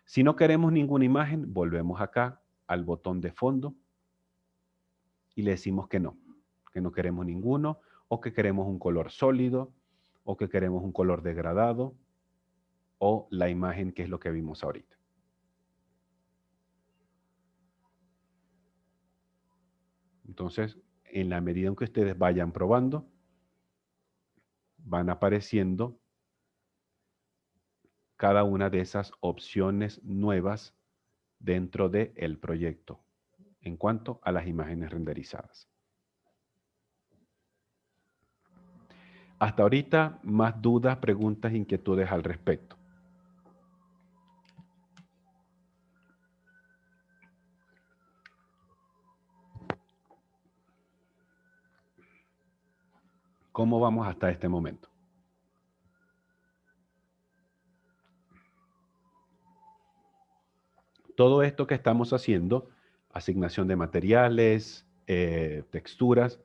Si no queremos ninguna imagen, volvemos acá al botón de fondo y le decimos que no queremos ninguno, o que queremos un color sólido, o que queremos un color degradado, o la imagen que es lo que vimos ahorita. Entonces, en la medida en que ustedes vayan probando, van apareciendo cada una de esas opciones nuevas dentro del proyecto en cuanto a las imágenes renderizadas. Hasta ahorita, más dudas, preguntas, inquietudes al respecto. ¿Cómo vamos hasta este momento? Todo esto que estamos haciendo, asignación de materiales, texturas,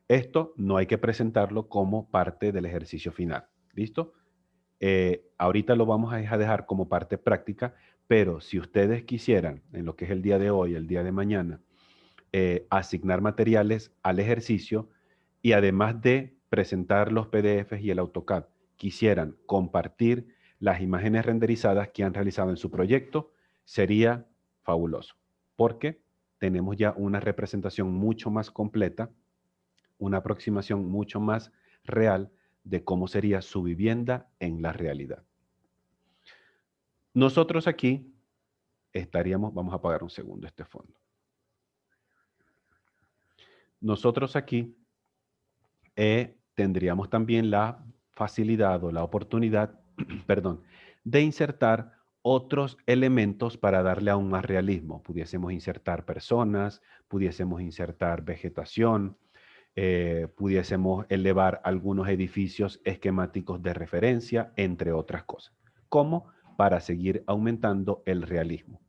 esto no hay que presentarlo como parte del ejercicio final. ¿Listo? Ahorita lo vamos a dejar como parte práctica, pero si ustedes quisieran, en lo que es el día de hoy, el día de mañana, asignar materiales al ejercicio y además de presentar los PDFs y el AutoCAD, quisieran compartir las imágenes renderizadas que han realizado en su proyecto, sería fabuloso, porque tenemos ya una representación mucho más completa, una aproximación mucho más real de cómo sería su vivienda en la realidad. Nosotros aquí estaríamos, vamos a apagar un segundo este fondo. Nosotros aquí tendríamos también la facilidad o la oportunidad, perdón, de insertar otros elementos para darle aún más realismo. Pudiésemos insertar personas, pudiésemos insertar vegetación, pudiésemos elevar algunos edificios esquemáticos de referencia, entre otras cosas, como para seguir aumentando el realismo.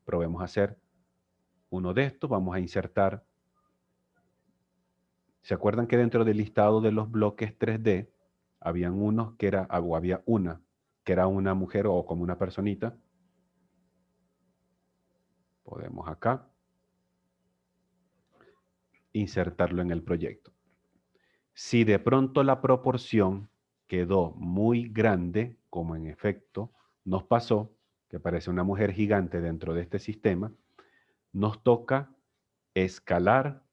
Probemos a hacer uno de estos. Vamos a insertar. ¿Se acuerdan que dentro del listado de los bloques 3D habían unos que era, o había una que era una mujer o como una personita? Podemos acá insertarlo en el proyecto. Si de pronto la proporción quedó muy grande, como en efecto nos pasó, que parece una mujer gigante dentro de este sistema, nos toca escalar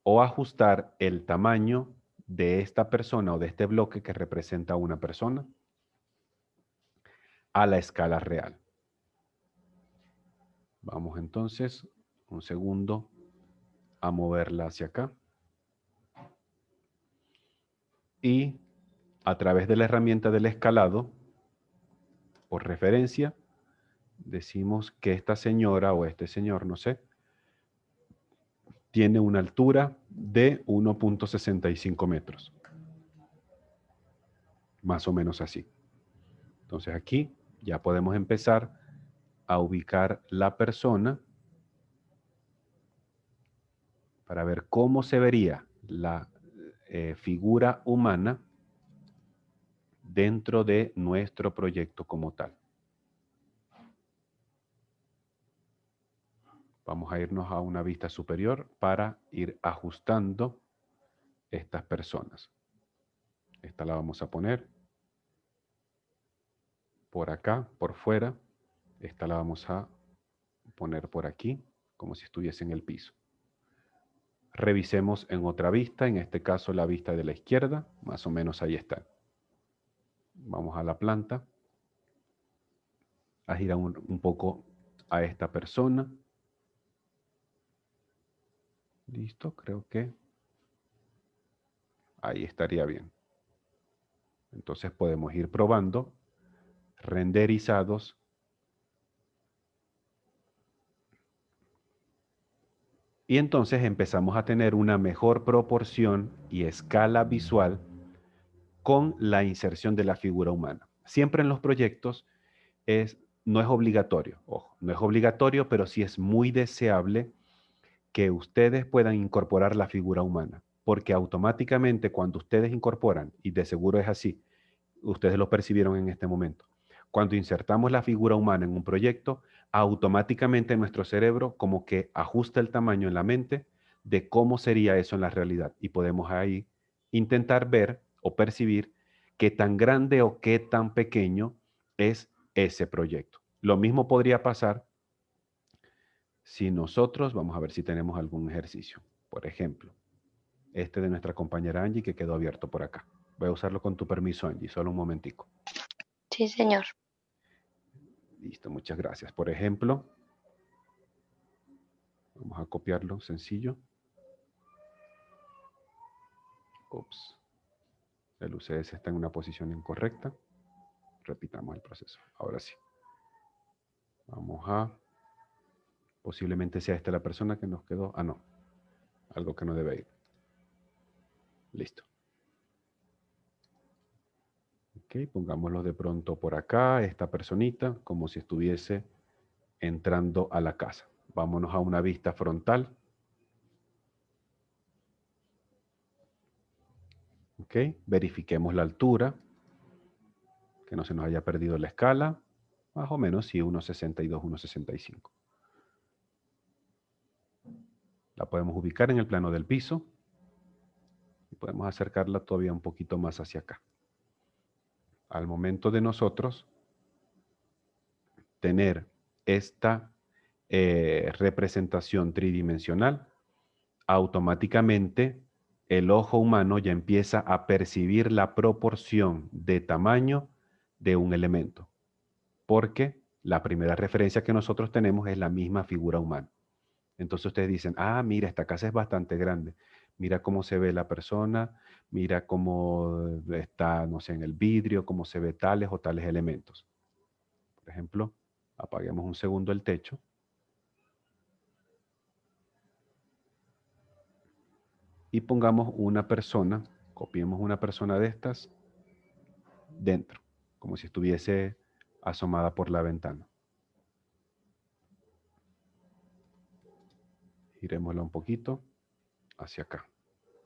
o ajustar el tamaño de esta persona o de este bloque que representa a una persona a la escala real. Vamos entonces, un segundo, a moverla hacia acá. Y a través de la herramienta del escalado, por referencia, decimos que esta señora o este señor, no sé, tiene una altura de 1.65 metros. Más o menos así. Entonces aquí ya podemos empezar a ubicar la persona para ver cómo se vería la figura humana dentro de nuestro proyecto como tal. Vamos a irnos a una vista superior para ir ajustando estas personas. Esta la vamos a poner por acá, por fuera. Esta la vamos a poner por aquí, como si estuviese en el piso. Revisemos en otra vista, en este caso la vista de la izquierda, más o menos ahí está. Vamos a la planta, a girar un poco a esta persona. Listo, creo que ahí estaría bien. Entonces podemos ir probando renderizados. Y entonces empezamos a tener una mejor proporción y escala visual con la inserción de la figura humana. Siempre en los proyectos no es obligatorio, ojo, no es obligatorio, pero sí es muy deseable que ustedes puedan incorporar la figura humana, porque automáticamente cuando ustedes incorporan, y de seguro es así, ustedes lo percibieron en este momento, cuando insertamos la figura humana en un proyecto, automáticamente nuestro cerebro como que ajusta el tamaño en la mente de cómo sería eso en la realidad. Y podemos ahí intentar ver o percibir qué tan grande o qué tan pequeño es ese proyecto. Lo mismo podría pasar si nosotros, vamos a ver si tenemos algún ejercicio. Por ejemplo, este de nuestra compañera Angie que quedó abierto por acá. Voy a usarlo con tu permiso, Angie, solo un momentico. Sí, señor. Listo, muchas gracias. Por ejemplo, vamos a copiarlo, sencillo. Ups. El UCS está en una posición incorrecta. Repitamos el proceso. Ahora sí. Vamos a... Posiblemente sea esta la persona que nos quedó. Ah, no. Algo que no debe ir. Listo. Ok, pongámoslo de pronto por acá, esta personita, como si estuviese entrando a la casa. Vámonos a una vista frontal. Ok, verifiquemos la altura, que no se nos haya perdido la escala, más o menos, sí, 1,62, 1,65. La podemos ubicar en el plano del piso y podemos acercarla todavía un poquito más hacia acá. Al momento de nosotros tener esta representación tridimensional, automáticamente el ojo humano ya empieza a percibir la proporción de tamaño de un elemento, porque la primera referencia que nosotros tenemos es la misma figura humana. Entonces ustedes dicen, ah, mira, esta casa es bastante grande. Mira cómo se ve la persona, mira cómo está, no sé, en el vidrio, cómo se ve tales o tales elementos. Por ejemplo, apaguemos un segundo el techo. Y pongamos una persona, copiemos una persona de estas dentro, como si estuviese asomada por la ventana. Girémosla un poquito hacia acá.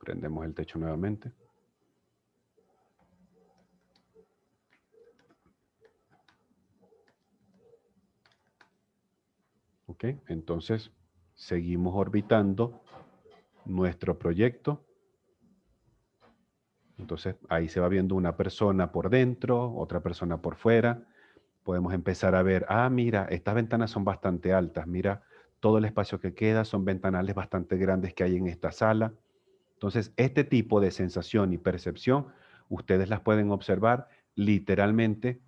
Prendemos el techo nuevamente. Ok, entonces seguimos orbitando nuestro proyecto. Entonces ahí se va viendo una persona por dentro, otra persona por fuera. Podemos empezar a ver, ah, mira, estas ventanas son bastante altas. Mira todo el espacio que queda, son ventanales bastante grandes que hay en esta sala. Entonces, este tipo de sensación y percepción, ustedes las pueden observar literalmente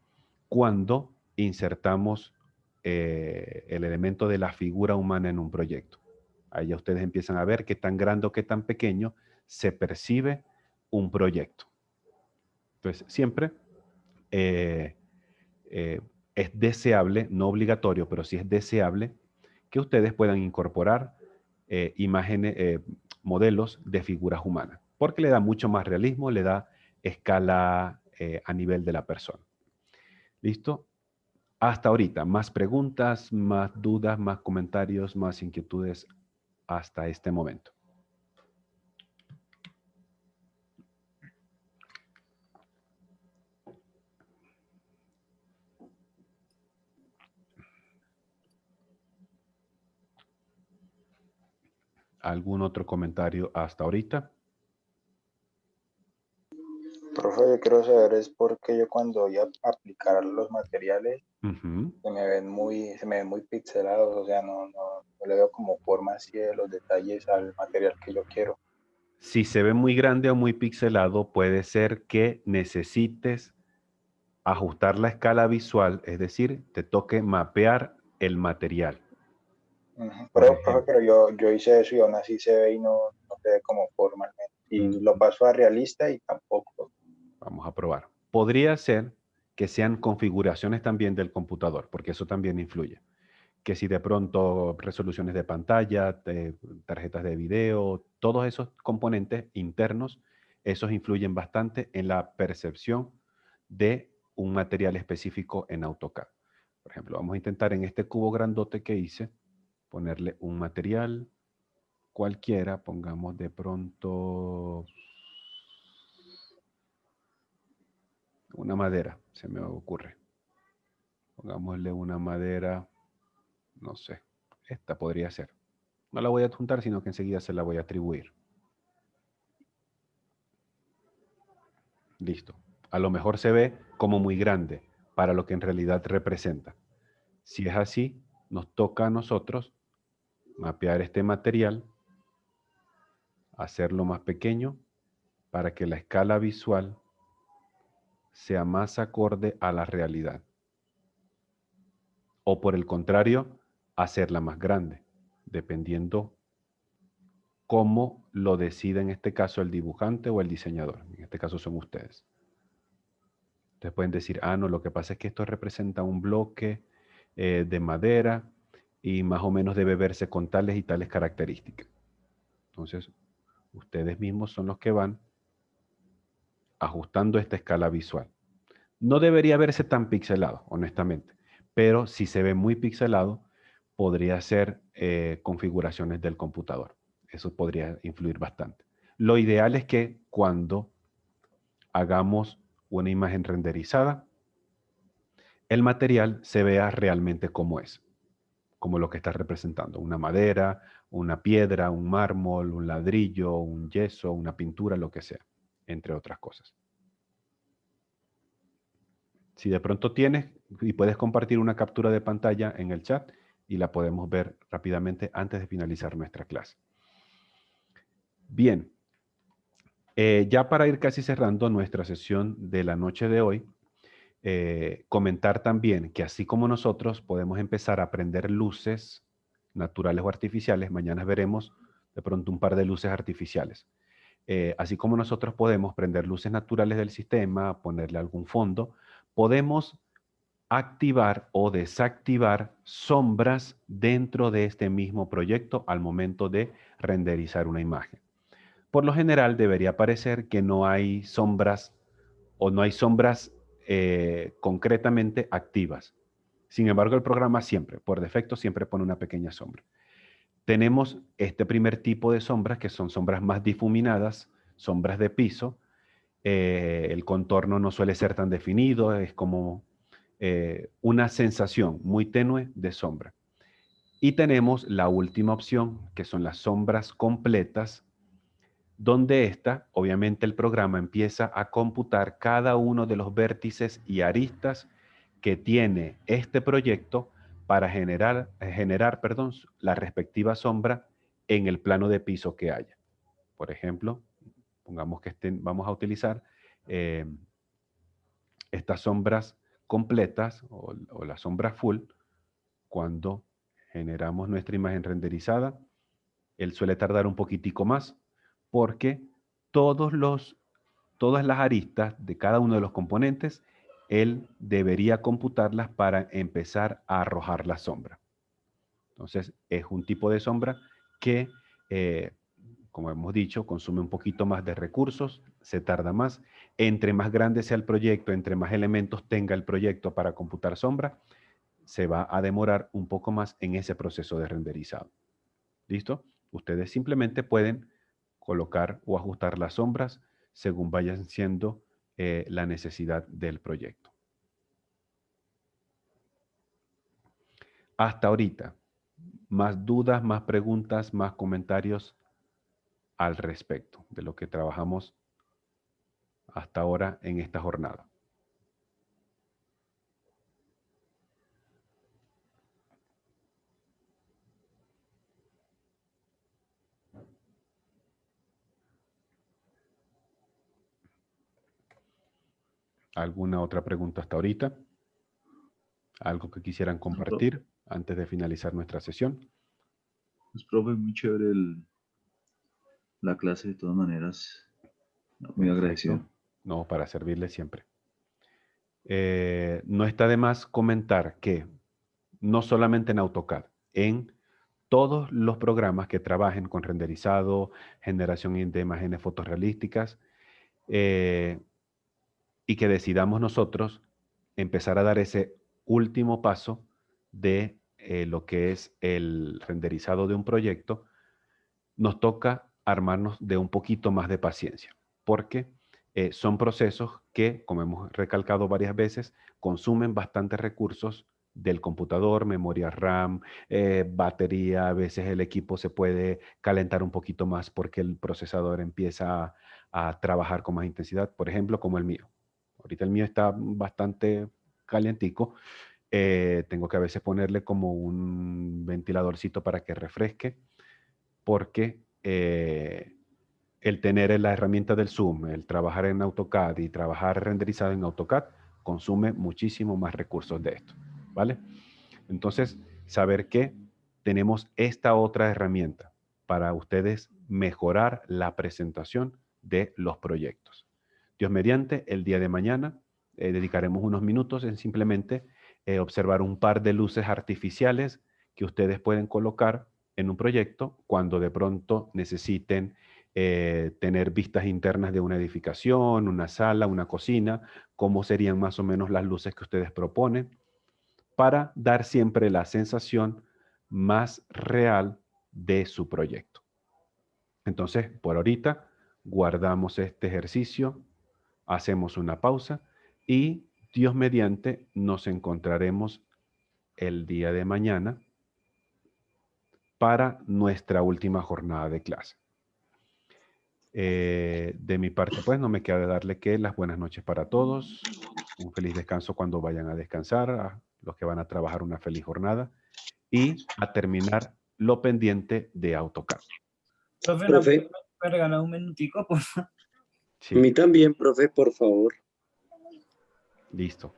cuando insertamos el elemento de la figura humana en un proyecto. Ahí ya ustedes empiezan a ver qué tan grande o qué tan pequeño se percibe un proyecto. Entonces, siempre es deseable, no obligatorio, pero sí es deseable que ustedes puedan incorporar imágenes, modelos de figuras humanas, porque le da mucho más realismo, le da escala a nivel de la persona. ¿Listo? Hasta ahorita, más preguntas, más dudas, más comentarios, más inquietudes hasta este momento. ¿Algún otro comentario hasta ahorita? Profe, yo quiero saber es por qué yo cuando voy a aplicar los materiales Ujú. se me ven muy pixelados, o sea, no le veo como forma así de los detalles al material que yo quiero. Si se ve muy grande o muy pixelado, puede ser que necesites ajustar la escala visual, es decir, te toque mapear el material. Ujú. Por Profe, ejemplo, pero yo hice eso y aún así se ve y no se ve como formalmente. Y lo paso a realista y tampoco. vamos a probar. Podría ser que sean configuraciones también del computador, porque eso también influye. Que si de pronto resoluciones de pantalla, tarjetas de video, todos esos componentes internos, esos influyen bastante en la percepción de un material específico en AutoCAD. Por ejemplo, vamos a intentar en este cubo grandote que hice, ponerle un material cualquiera, pongamos de pronto una madera, se me ocurre. Pongámosle una madera, no sé, esta podría ser. No la voy a adjuntar, sino que enseguida se la voy a atribuir. Listo. A lo mejor se ve como muy grande para lo que en realidad representa. Si es así, nos toca a nosotros mapear este material, hacerlo más pequeño para que la escala visual sea más acorde a la realidad. O por el contrario, hacerla más grande, dependiendo cómo lo decide en este caso el dibujante o el diseñador. En este caso son ustedes. Ustedes pueden decir, ah, no, lo que pasa es que esto representa un bloque de madera y más o menos debe verse con tales y tales características. Entonces, ustedes mismos son los que van ajustando esta escala visual. No debería verse tan pixelado, honestamente, pero si se ve muy pixelado, podría ser configuraciones del computador. Eso podría influir bastante. Lo ideal es que cuando hagamos una imagen renderizada, el material se vea realmente como es, como lo que está representando, una madera, una piedra, un mármol, un ladrillo, un yeso, una pintura, lo que sea, entre otras cosas. Si de pronto tienes y puedes compartir una captura de pantalla en el chat y la podemos ver rápidamente antes de finalizar nuestra clase. Bien, ya para ir casi cerrando nuestra sesión de la noche de hoy, comentar también que así como nosotros podemos empezar a aprender luces naturales o artificiales, mañana veremos de pronto un par de luces artificiales. Así como nosotros podemos prender luces naturales del sistema, ponerle algún fondo, podemos activar o desactivar sombras dentro de este mismo proyecto al momento de renderizar una imagen. Por lo general debería parecer que no hay sombras o no hay sombras concretamente activas. Sin embargo, el programa siempre, por defecto, siempre pone una pequeña sombra. Tenemos este primer tipo de sombras que son sombras más difuminadas, sombras de piso. El contorno no suele ser tan definido, es como una sensación muy tenue de sombra. Y tenemos la última opción, que son las sombras completas, donde obviamente el programa empieza a computar cada uno de los vértices y aristas que tiene este proyecto para generar la respectiva sombra en el plano de piso que haya. Por ejemplo, pongamos que vamos a utilizar estas sombras completas o la sombra full. Cuando generamos nuestra imagen renderizada, él suele tardar un poquitico más porque todas las aristas de cada uno de los componentes, él debería computarlas para empezar a arrojar la sombra. Entonces, es un tipo de sombra que, como hemos dicho, consume un poquito más de recursos, se tarda más. Entre más grande sea el proyecto, entre más elementos tenga el proyecto para computar sombra, se va a demorar un poco más en ese proceso de renderizado. ¿Listo? Ustedes simplemente pueden colocar o ajustar las sombras según vayan siendo la necesidad del proyecto. Hasta ahorita, más dudas, más preguntas, más comentarios al respecto de lo que trabajamos hasta ahora en esta jornada? ¿Alguna otra pregunta hasta ahorita? ¿Algo que quisieran compartir antes de finalizar nuestra sesión? Pues, profe, muy chévere la clase de todas maneras. Muy agradecido. Perfecto. No, para servirle siempre. No está de más comentar que no solamente en AutoCAD, en todos los programas que trabajen con renderizado, generación de imágenes fotorrealísticas, y que decidamos nosotros empezar a dar ese último paso de lo que es el renderizado de un proyecto, nos toca armarnos de un poquito más de paciencia, porque son procesos que, como hemos recalcado varias veces, consumen bastantes recursos del computador, memoria RAM, batería. A veces el equipo se puede calentar un poquito más porque el procesador empieza a trabajar con más intensidad, por ejemplo, como el mío. Ahorita el mío está bastante calientico. Tengo que a veces ponerle como un ventiladorcito para que refresque, porque el tener la herramienta del Zoom, el trabajar en AutoCAD y trabajar renderizado en AutoCAD consume muchísimo más recursos de esto, ¿vale? Entonces, saber que tenemos esta otra herramienta para ustedes mejorar la presentación de los proyectos. Dios mediante, el día de mañana dedicaremos unos minutos en simplemente observar un par de luces artificiales que ustedes pueden colocar en un proyecto cuando de pronto necesiten tener vistas internas de una edificación, una sala, una cocina, cómo serían más o menos las luces que ustedes proponen, para dar siempre la sensación más real de su proyecto. Entonces, por ahorita, guardamos este ejercicio, hacemos una pausa y, Dios mediante, nos encontraremos el día de mañana para nuestra última jornada de clase. De mi parte, pues, no me queda darle que las buenas noches para todos, un feliz descanso cuando vayan a descansar, a los que van a trabajar una feliz jornada y a terminar lo pendiente de AutoCAD. Profe, Profe, ¿me regala un minutico, por favor? Sí, a mí también, profe, por favor. listo.